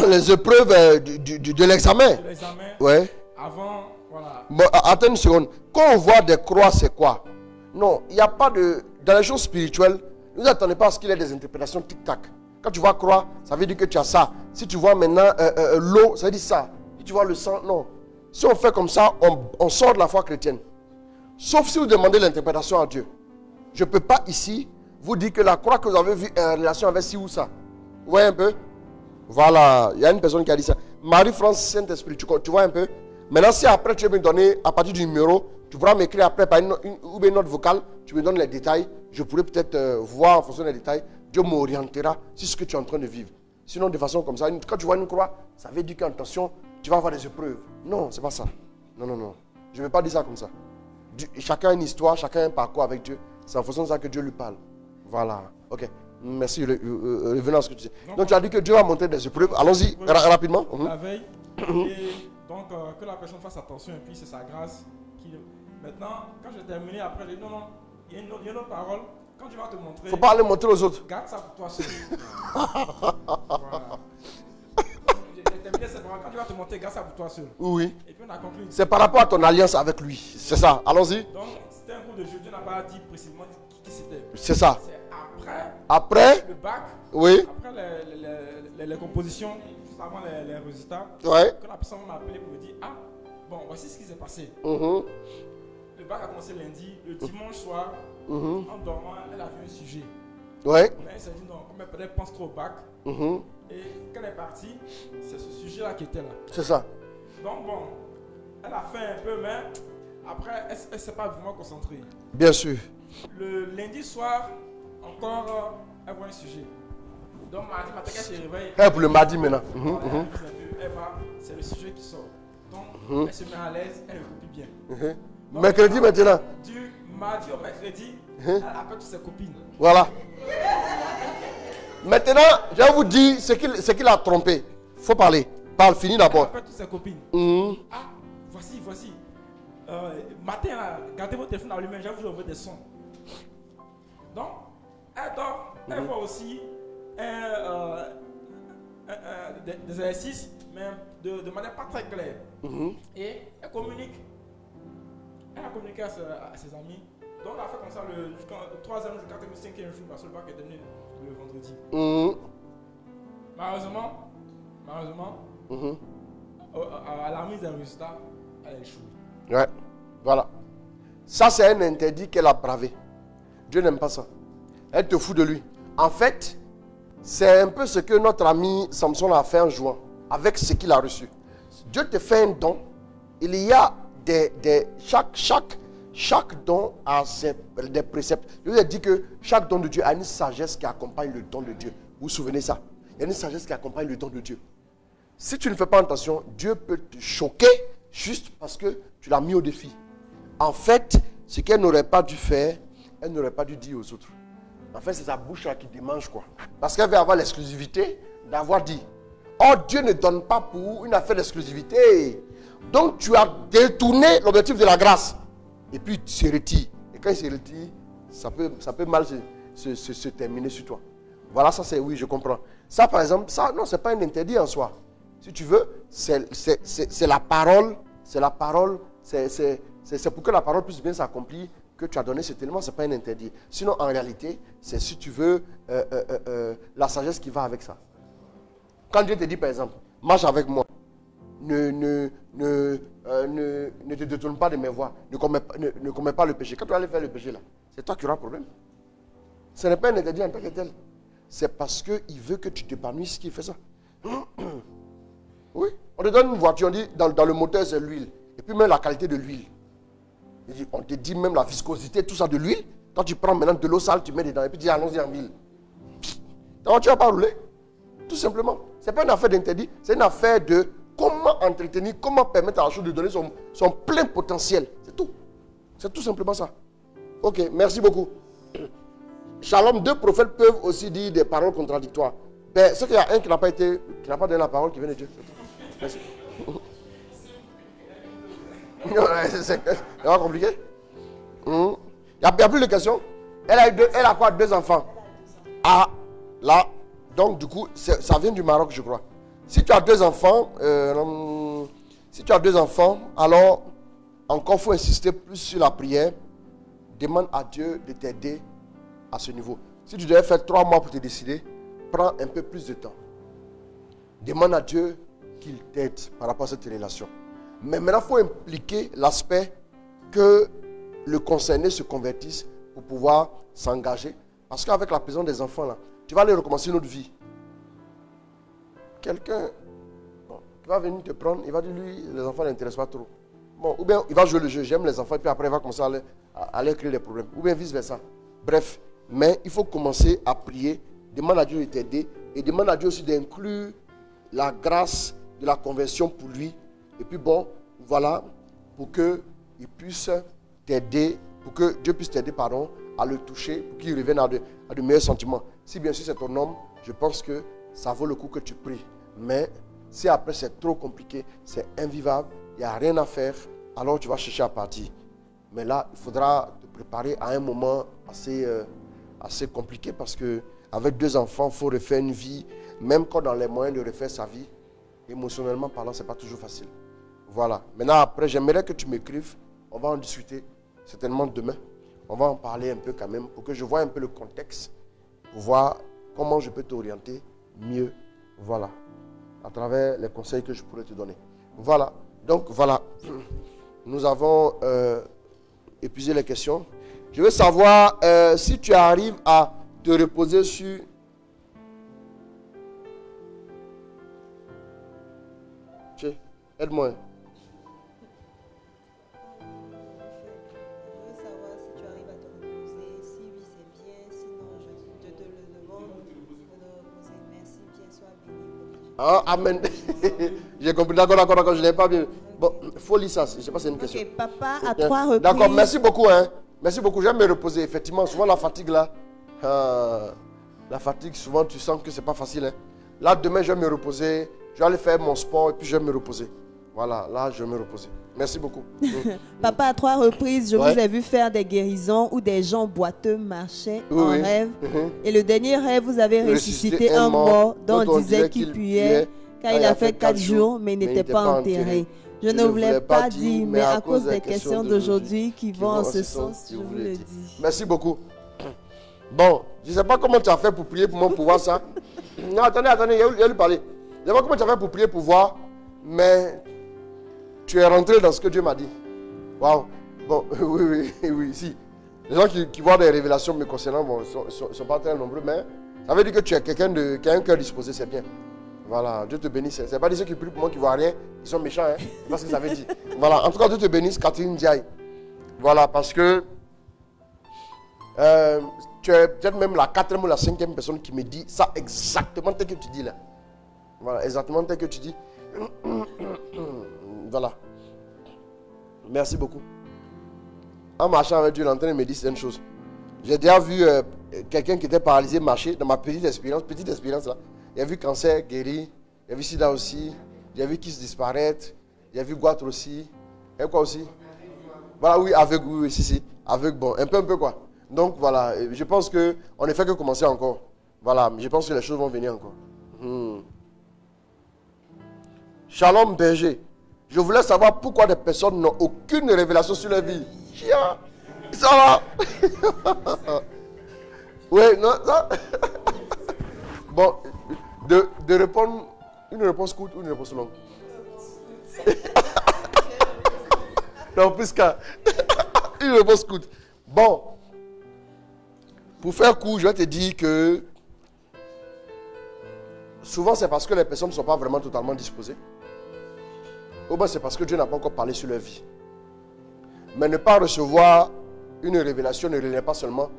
Les épreuves de l'examen. De l'examen. Ouais. Avant, voilà. Bon, attends une seconde. Quand on voit des croix, c'est quoi? Non, il n'y a pas de... Dans les choses spirituelles, ne vous attendez pas à ce qu'il y ait des interprétations tic-tac. Quand tu vois croix, ça veut dire que tu as ça. Si tu vois maintenant l'eau, ça veut dire ça. Si tu vois le sang, non. Si on fait comme ça, on sort de la foi chrétienne. Sauf si vous demandez l'interprétation à Dieu. Je ne peux pas ici vous dire que la croix que vous avez vue est en relation avec ci ou ça. Vous voyez un peu? Voilà, il y a une personne qui a dit ça. Marie-France Saint-Esprit, tu vois un peu? Maintenant, si après tu veux me donner, à partir du numéro, tu pourras m'écrire après par une note vocale, tu me donnes les détails, je pourrais peut-être voir en fonction des détails, Dieu m'orientera sur ce que tu es en train de vivre. Sinon, de façon comme ça, quand tu vois une croix, ça veut dire qu'attention, tu vas avoir des épreuves. Non, c'est pas ça. Non, non, non. Je ne vais pas dire ça comme ça. Chacun a une histoire, chacun a un parcours avec Dieu. C'est en fonction de ça que Dieu lui parle. Voilà. Ok. Merci. Revenons à ce que tu dis. Donc tu as dit que Dieu va montrer des épreuves. Allons-y rapidement. La veille. Et donc que la personne fasse attention. Et puis c'est sa grâce. Maintenant, quand j'ai terminé, après, j'ai dit non, non. Il y a une autre parole. Quand tu vas te montrer. Il ne faut pas aller montrer aux autres. Garde ça pour toi seul. Voilà. J'ai terminé cette parole. Quand tu vas te montrer, garde ça pour toi seul. Oui. Et puis on a conclu. C'est par rapport à ton alliance avec lui. C'est ça. Allons-y. Donc c'était un groupe de jeu. Dieu n'a pas dit précisément qui c'était. C'est ça. C'est après. Après. Le bac. Oui. Après les compositions, juste avant les résultats. Ouais. Quand la personne m'a appelé pour me dire ah, bon, voici ce qui s'est passé. Le bac a commencé lundi. Le dimanche soir, en dormant, elle a vu un sujet. Ouais. Mais elle s'est dit non, comme elle peut-être pense trop au bac. Et quand elle est partie, c'est ce sujet-là qui était là. C'est ça. Donc bon, elle a fait un peu, mais après, elle ne s'est pas vraiment concentrée. Bien sûr. Le lundi soir, encore, elle voit un sujet. Donc mardi matin, quand elle se réveille, Pour le mardi maintenant. elle va, c'est le sujet qui sort. Donc elle se met à l'aise, elle le copie bien. Donc, Mercredi maintenant. Du mardi au mercredi, elle appelle toutes ses copines. Voilà. Maintenant, je vais vous dire ce qu'il a trompé. Il faut parler. Parle, finis Elle d'abord. appelle toutes ses copines. Ah, voici. Matin, là, gardez votre téléphone allumé, je vais vous envoyer des sons. Donc, elle dort, elle voit aussi des exercices, mais de manière pas très claire. Et elle communique. Elle a communiqué à ses amis. Donc, elle a fait comme ça le 3e jour, 4e, 5e jour, parce que le bac est devenu le vendredi. Malheureusement, à la mise des résultats, elle a échoué. Ouais. Voilà. Ça, c'est un interdit qu'elle a bravé. Dieu n'aime pas ça. Elle te fout de lui. En fait, c'est un peu ce que notre ami Samson a fait en jouant, avec ce qu'il a reçu. Dieu te fait un don. Il y a chaque don a des préceptes. Je vous ai dit que chaque don de Dieu a une sagesse qui accompagne le don de Dieu. Vous vous souvenez ça? Il y a une sagesse qui accompagne le don de Dieu. Si tu ne fais pas attention, Dieu peut te choquer juste parce que tu l'as mis au défi. En fait, ce qu'elle n'aurait pas dû faire, elle n'aurait pas dû dire aux autres. En fait, c'est sa bouche là qui démange quoi. Parce qu'elle veut avoir l'exclusivité d'avoir dit. Or, Dieu ne donne pas pour une affaire d'exclusivité. Donc, tu as détourné l'objectif de la grâce. Et puis, tu se retires. Et quand il se retire, ça peut mal se terminer sur toi. Voilà, ça c'est, oui, je comprends. Ça, par exemple, ça, non, ce n'est pas un interdit en soi. Si tu veux, c'est la parole. C'est la parole. C'est pour que la parole puisse bien s'accomplir que tu as donné cet élément. Ce n'est pas un interdit. Sinon, en réalité, c'est si tu veux la sagesse qui va avec ça. Quand Dieu te dit, par exemple, marche avec moi. Ne te détourne pas de mes voies. Ne commets pas le péché. Quand tu vas aller faire le péché là, c'est toi qui auras un problème. Ce n'est pas un interdit en tant que tel. C'est parce qu'il veut que tu t'épanouisses qu'il fait ça. Oui. On te donne une voiture, on dit dans le moteur c'est l'huile. Et puis même la qualité de l'huile. On te dit même la viscosité, tout ça de l'huile. Quand tu prends maintenant de l'eau sale, tu mets dedans et puis tu dis allons-y en ville. Ta voiture n'a pas roulé. Tout simplement. Ce n'est pas une affaire d'interdit, c'est une affaire de comment entretenir, comment permettre à la chose de donner son plein potentiel. C'est tout. C'est tout simplement ça. Ok, merci beaucoup. Shalom, 2 prophètes peuvent aussi dire des paroles contradictoires. Ben, c'est qu'il y a un qui n'a pas donné la parole qui vient de Dieu. Merci. C'est pas compliqué. Il n'y a plus de questions. Elle a quoi? 2 enfants. Ah, là, donc du coup, ça vient du Maroc, je crois. Si tu as 2 enfants, alors encore faut insister plus sur la prière. Demande à Dieu de t'aider à ce niveau. Si tu devais faire 3 mois pour te décider, prends un peu plus de temps. Demande à Dieu qu'il t'aide par rapport à cette relation. Mais maintenant, il faut impliquer l'aspect que le concerné se convertisse pour pouvoir s'engager. Parce qu'avec la présence des enfants, là, tu vas aller recommencer une autre vie. Quelqu'un qui va venir te prendre, il va dire, lui, les enfants ne l'intéressent pas trop. Bon, ou bien il va jouer le jeu, j'aime les enfants, et puis après il va commencer à aller créer des problèmes. Ou bien vice-versa. Bref, mais il faut commencer à prier, demande à Dieu de t'aider, et demande à Dieu aussi d'inclure la grâce de la conversion pour lui. Et puis bon, voilà, pour qu'il puisse t'aider, pour que Dieu puisse t'aider, pardon, à le toucher, pour qu'il revienne à de meilleurs sentiments. Si bien sûr c'est ton homme, je pense que ça vaut le coup que tu pries. Mais si après c'est trop compliqué, c'est invivable, il n'y a rien à faire, alors tu vas chercher à partir. Mais là, il faudra te préparer à un moment assez compliqué parce qu'avec 2 enfants, il faut refaire une vie. Même quand dans les moyens de refaire sa vie, émotionnellement parlant, ce n'est pas toujours facile. Voilà. Maintenant, après, j'aimerais que tu m'écrives. On va en discuter certainement demain. On va en parler un peu quand même pour que je voie un peu le contexte, pour voir comment je peux t'orienter mieux. Voilà. À travers les conseils que je pourrais te donner. Voilà. Donc, voilà. Nous avons épuisé les questions. Je veux savoir si tu arrives à te reposer sur... Aide-moi. Je veux savoir si tu arrives à te reposer. Si oui, c'est bien. Sinon, je te le demande de te reposer. Merci bien. Sois béni. Ah, amen. J'ai compris. D'accord. Je n'ai pas bien. Bon, il faut lire ça. Je ne sais pas si c'est une question. Ok, papa, à 3 reprises. D'accord, merci beaucoup. Hein. Merci beaucoup. J'aime me reposer. Effectivement, souvent la fatigue là. La fatigue, souvent tu sens que c'est pas facile. Hein. Là, demain, je vais me reposer. Je vais aller faire mon sport et puis je vais me reposer. Voilà, là, je vais me reposer. Merci beaucoup. Papa, à 3 reprises, je vous ai vu faire des guérisons où des gens boiteux marchaient en rêve. Et le dernier rêve, vous avez ressuscité un mort dont on disait qu'il puait, car il a fait 4 jours, mais il n'était pas enterré. Je ne voulais pas dire, mais à cause des questions d'aujourd'hui qui vont en ce sens, je vous le dis. Merci beaucoup. Bon, je ne sais pas comment tu as fait pour prier pour moi pour voir ça. Non, attendez, il a lui parler. Je ne sais pas comment tu as fait pour prier pour voir, mais tu es rentré dans ce que Dieu m'a dit. Waouh. Bon, oui, si. Les gens qui voient des révélations me concernant, bon, sont pas très nombreux, mais ça veut dire que tu es quelqu'un qui a un cœur disposé, c'est bien. Voilà, Dieu te bénisse. Ce n'est pas des ceux qui prient pour moi qui ne voient rien, ils sont méchants, hein. C'est pas ce que ça veut dire. Voilà, en tout cas, Dieu te bénisse, Catherine Diaye. Voilà, parce que tu es peut-être même la 4e ou la 5e personne qui me dit ça exactement tel que tu dis là. Voilà, exactement tel que tu dis. Voilà. Merci beaucoup. En marchant avec Dieu, l'entraîneur me dit certaines choses. J'ai déjà vu quelqu'un qui était paralysé marcher dans ma petite expérience là. J'ai vu cancer guéri, j'ai vu sida aussi, j'ai vu Kiss disparaître, j'ai vu goitre aussi. Et quoi aussi? Voilà, oui, aveugle, oui, si. Aveugle, bon, un peu quoi. Donc voilà, je pense qu'on ne fait que commencer encore. Voilà, je pense que les choses vont venir encore. Shalom berger. Je voulais savoir pourquoi des personnes n'ont aucune révélation sur leur vie. Chia, ça va. Oui, non, ça. Bon, de répondre, une réponse courte ou une réponse longue. Non, plus qu'à une réponse courte. Bon, pour faire court, je vais te dire que souvent c'est parce que les personnes ne sont pas vraiment totalement disposées. Ou bien c'est parce que Dieu n'a pas encore parlé sur leur vie. Mais ne pas recevoir une révélation ne relève pas seulement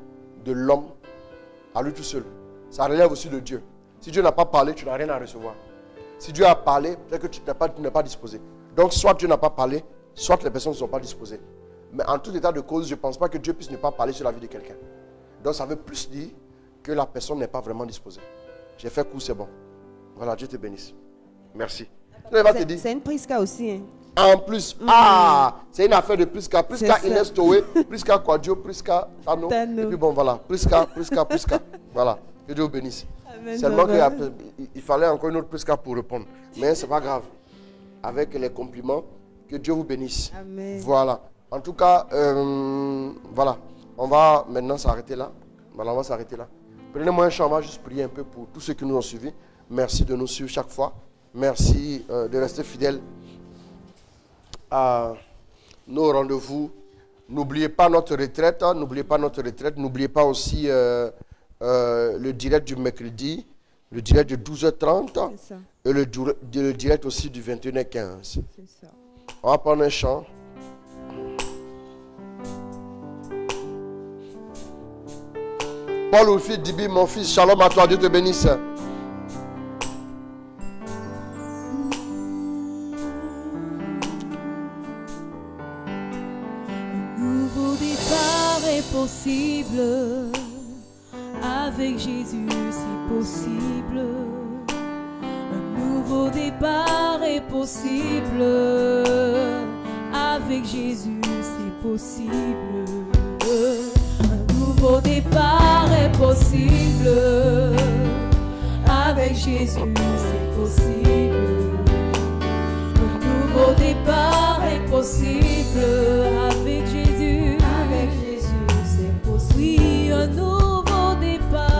de l'homme à lui tout seul. Ça relève aussi de Dieu. Si Dieu n'a pas parlé, tu n'as rien à recevoir. Si Dieu a parlé, peut-être que tu n'es pas disposé. Donc, soit Dieu n'a pas parlé, soit les personnes ne sont pas disposées. Mais en tout état de cause, je ne pense pas que Dieu puisse ne pas parler sur la vie de quelqu'un. Donc, ça veut plus dire que la personne n'est pas vraiment disposée. J'ai fait coup, c'est bon. Voilà, Dieu te bénisse. Merci. C'est une Prisca aussi. Hein. En plus, c'est une affaire de Prisca. Prisca Inès Toé, Prisca Quadio, Prisca Tano. Et puis bon, voilà, Prisca. Voilà, que Dieu vous bénisse. Amen, seulement qu'il fallait encore une autre Prisca pour répondre. Mais ce n'est pas grave. Avec les compliments, que Dieu vous bénisse. Amen. Voilà. En tout cas, voilà. On va maintenant s'arrêter là. Voilà, on va s'arrêter là. Prenez-moi un chant, on va juste prier un peu pour tous ceux qui nous ont suivis. Merci de nous suivre chaque fois. Merci de rester fidèles à nos rendez-vous. N'oubliez pas notre retraite. N'oubliez pas notre retraite. N'oubliez pas aussi le direct du mercredi, le direct de 12h30 et le direct aussi du 21h15. C'est ça. On va prendre un chant. Paul Wilfrid Dibi, mon fils, shalom à toi, Dieu te bénisse. Possible, avec Jésus c'est possible. Un nouveau départ est possible, avec Jésus c'est possible. Un nouveau départ est possible, avec Jésus c'est possible. Un nouveau départ est possible, avec Jésus. Oui, un nouveau départ.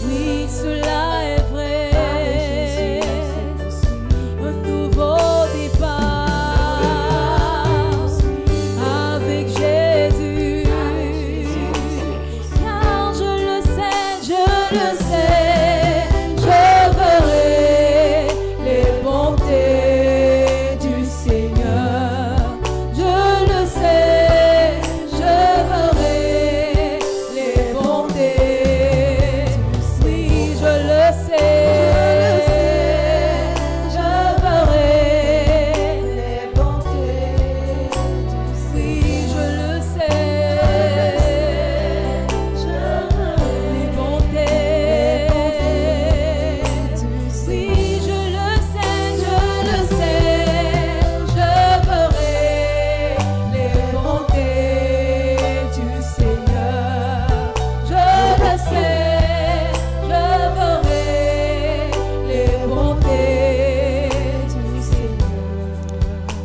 Oui, cela est vrai. Un nouveau départ avec Jésus. Car je le sais, je verrai les bontés du Seigneur. Je le sais.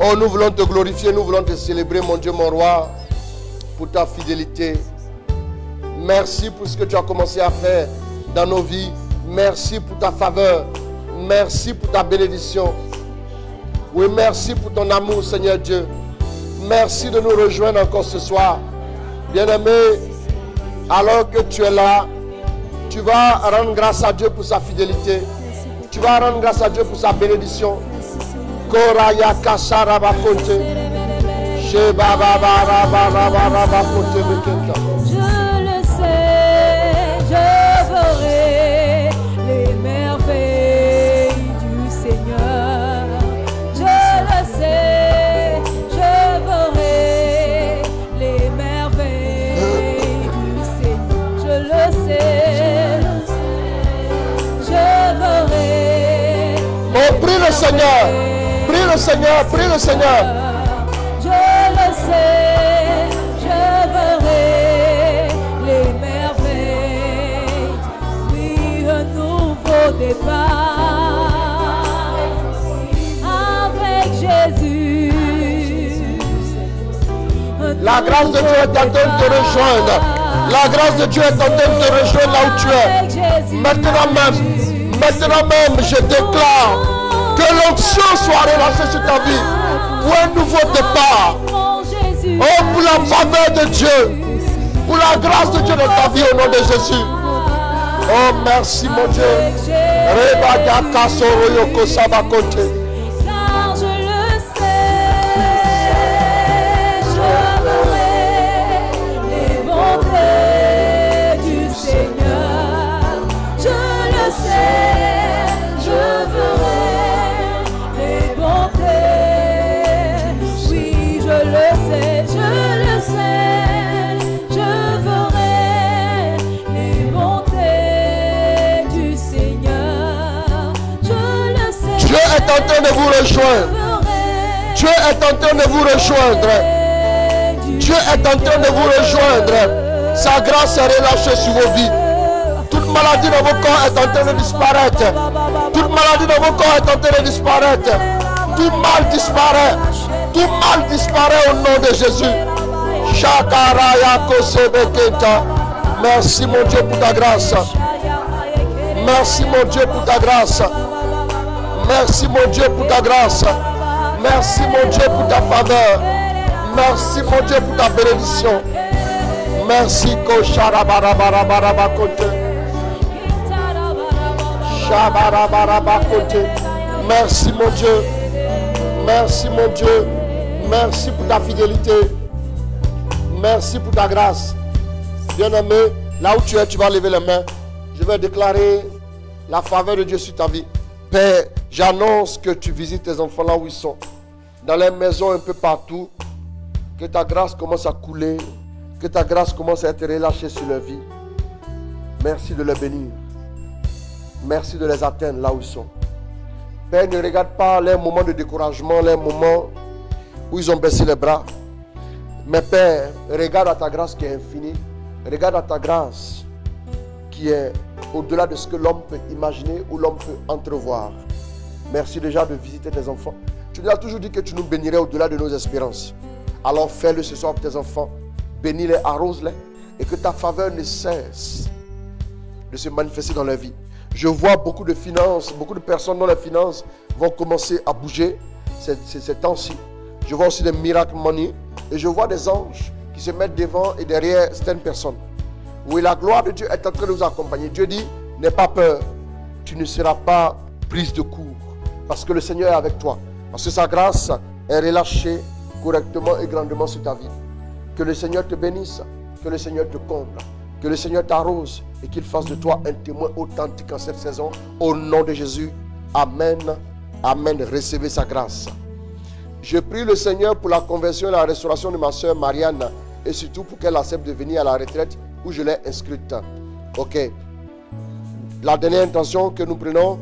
Oh, nous voulons te glorifier, nous voulons te célébrer, mon Dieu, mon roi, pour ta fidélité. Merci pour ce que tu as commencé à faire dans nos vies. Merci pour ta faveur. Merci pour ta bénédiction. Oui, merci pour ton amour, Seigneur Dieu. Merci de nous rejoindre encore ce soir. Bien-aimé, alors que tu es là, tu vas rendre grâce à Dieu pour sa fidélité. Tu vas rendre grâce à Dieu pour sa bénédiction. Koraya kasara bakonte. Sheba baba baba baba bakonte bekenta. Je le sais, je verrai les merveilles du Seigneur. Je le sais, je verrai les merveilles du Seigneur. Je le sais, je verrai. Oh, prie le Seigneur. Prie le Seigneur, prie le Seigneur. Je le sais, je verrai les merveilles. Oui, un nouveau départ avec Jésus. La grâce de Dieu est en train de te rejoindre. La grâce de Dieu est en train de te rejoindre là où tu es. Maintenant même, je déclare que l'onction soit relancée sur ta vie pour un nouveau départ. Oh, pour la faveur de Dieu, pour la grâce de Dieu dans ta vie au nom de Jésus. Oh, merci mon Dieu. Car je le sais, je verrai les bontés du de vous rejoindre. Dieu est en train de vous rejoindre. Dieu est en train de vous rejoindre. Sa grâce est relâchée sur vos vies. Toute maladie dans vos corps est en train de disparaître. Toute maladie dans vos corps est en train de disparaître. Tout mal disparaît. Tout mal disparaît au nom de Jésus. Merci mon Dieu pour ta grâce. Merci mon Dieu pour ta grâce. Merci mon Dieu pour ta grâce. Merci mon Dieu pour ta faveur. Merci mon Dieu pour ta bénédiction. Merci Merci mon Dieu. Merci mon Dieu. Merci pour ta fidélité. Merci pour ta grâce. Bien-aimé, là où tu es, tu vas lever les mains. Je vais déclarer la faveur de Dieu sur ta vie. Père, j'annonce que tu visites tes enfants là où ils sont. Dans les maisons un peu partout. Que ta grâce commence à couler. Que ta grâce commence à être relâchée sur leur vie. Merci de les bénir. Merci de les atteindre là où ils sont. Père, ne regarde pas les moments de découragement, les moments où ils ont baissé les bras. Mais Père, regarde à ta grâce qui est infinie. Regarde à ta grâce qui est au-delà de ce que l'homme peut imaginer ou l'homme peut entrevoir. Merci déjà de visiter tes enfants. Tu nous as toujours dit que tu nous bénirais au-delà de nos espérances. Alors fais-le ce soir pour tes enfants. Bénis-les, arrose-les. Et que ta faveur ne cesse de se manifester dans leur vie. Je vois beaucoup de finances, beaucoup de personnes dont les finances vont commencer à bouger ces temps-ci. Je vois aussi des miracles money. Et je vois des anges qui se mettent devant et derrière certaines personnes. Oui, la gloire de Dieu est en train de vous accompagner. Dieu dit, n'aie pas peur. Tu ne seras pas prise de court. Parce que le Seigneur est avec toi. Parce que sa grâce est relâchée correctement et grandement sur ta vie. Que le Seigneur te bénisse. Que le Seigneur te comble. Que le Seigneur t'arrose. Et qu'il fasse de toi un témoin authentique en cette saison. Au nom de Jésus. Amen. Amen. Recevez sa grâce. Je prie le Seigneur pour la conversion et la restauration de ma soeur Marianne. Et surtout pour qu'elle accepte de venir à la retraite où je l'ai inscrite. Ok. La dernière intention que nous prenons.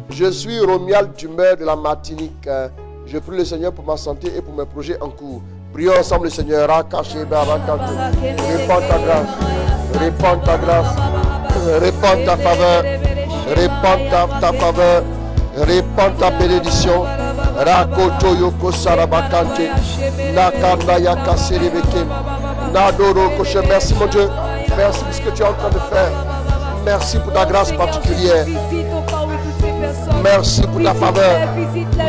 Je suis Romuald d'humeur de la Martinique. Je prie le Seigneur pour ma santé et pour mes projets en cours. Prions ensemble le Seigneur. Répands ta grâce. Répands ta grâce. Répands ta faveur. Répands ta faveur. Répands ta bénédiction. Rakoto yoko sarabakante. Nakanda yakaserebeke. Nadoro koche. Merci mon Dieu. Merci pour ce que tu es en train de faire. Merci pour ta grâce particulière. Merci pour ta faveur.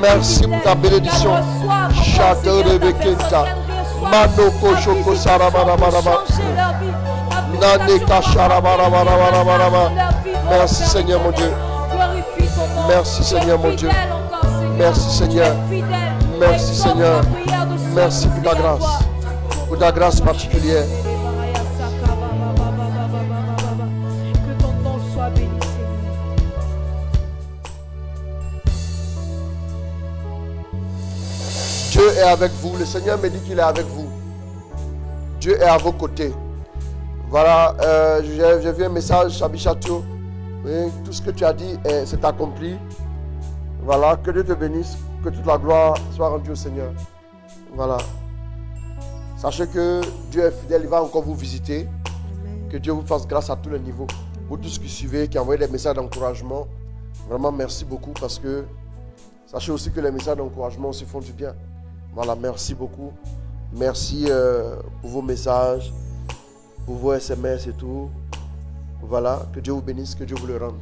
Merci pour ta bénédiction. Château de Bekenta. Manoko Shoko Sarabarabaraba. Naneka Sharabarabaraba. Merci Seigneur mon Dieu. Merci Seigneur mon Dieu. Merci Seigneur. Merci Seigneur. Merci pour ta grâce. Pour ta grâce particulière. Dieu est avec vous. Le Seigneur me dit qu'il est avec vous. Dieu est à vos côtés. Voilà, j'ai vu un message, Sabichatou. Oui, tout ce que tu as dit s'est accompli. Voilà, que Dieu te bénisse. Que toute la gloire soit rendue au Seigneur. Voilà. Sachez que Dieu est fidèle, il va encore vous visiter. Amen. Que Dieu vous fasse grâce à tous les niveaux. Pour tous qui suivez, qui envoyez des messages d'encouragement. Vraiment, merci beaucoup parce que sachez aussi que les messages d'encouragement aussi font du bien. Voilà, merci beaucoup. Merci pour vos messages, pour vos SMS et tout. Voilà, que Dieu vous bénisse, que Dieu vous le rende.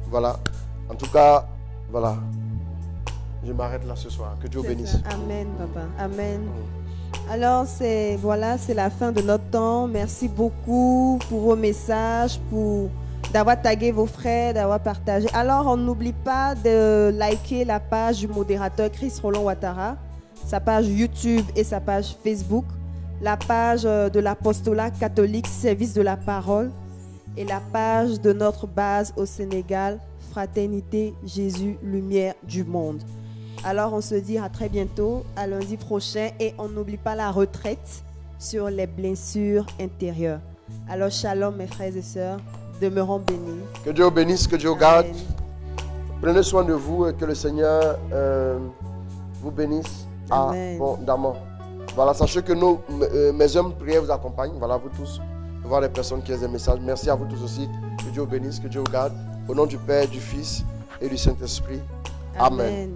Voilà, en tout cas, voilà. Je m'arrête là ce soir. Que Dieu vous bénisse. Amen, papa. Amen. Alors, c'est la fin de notre temps. Merci beaucoup pour vos messages, d'avoir tagué vos frères, d'avoir partagé. Alors, on n'oublie pas de liker la page du modérateur Chris Roland Ouattara, sa page YouTube et sa page Facebook, la page de l'apostolat catholique Service de la parole et la page de notre base au Sénégal, Fraternité Jésus Lumière du monde. Alors on se dit à très bientôt, à lundi prochain, et on n'oublie pas la retraite sur les blessures intérieures. Alors shalom mes frères et sœurs, demeurons bénis. Que Dieu bénisse, que Dieu garde. Prenez soin de vous et que le Seigneur vous bénisse abondamment. Voilà, sachez que mes hommes de prière vous accompagnent. Voilà, vous tous. Je vois les personnes qui ont des messages. Merci à vous tous aussi. Que Dieu vous bénisse, que Dieu vous garde. Au nom du Père, du Fils et du Saint-Esprit. Amen.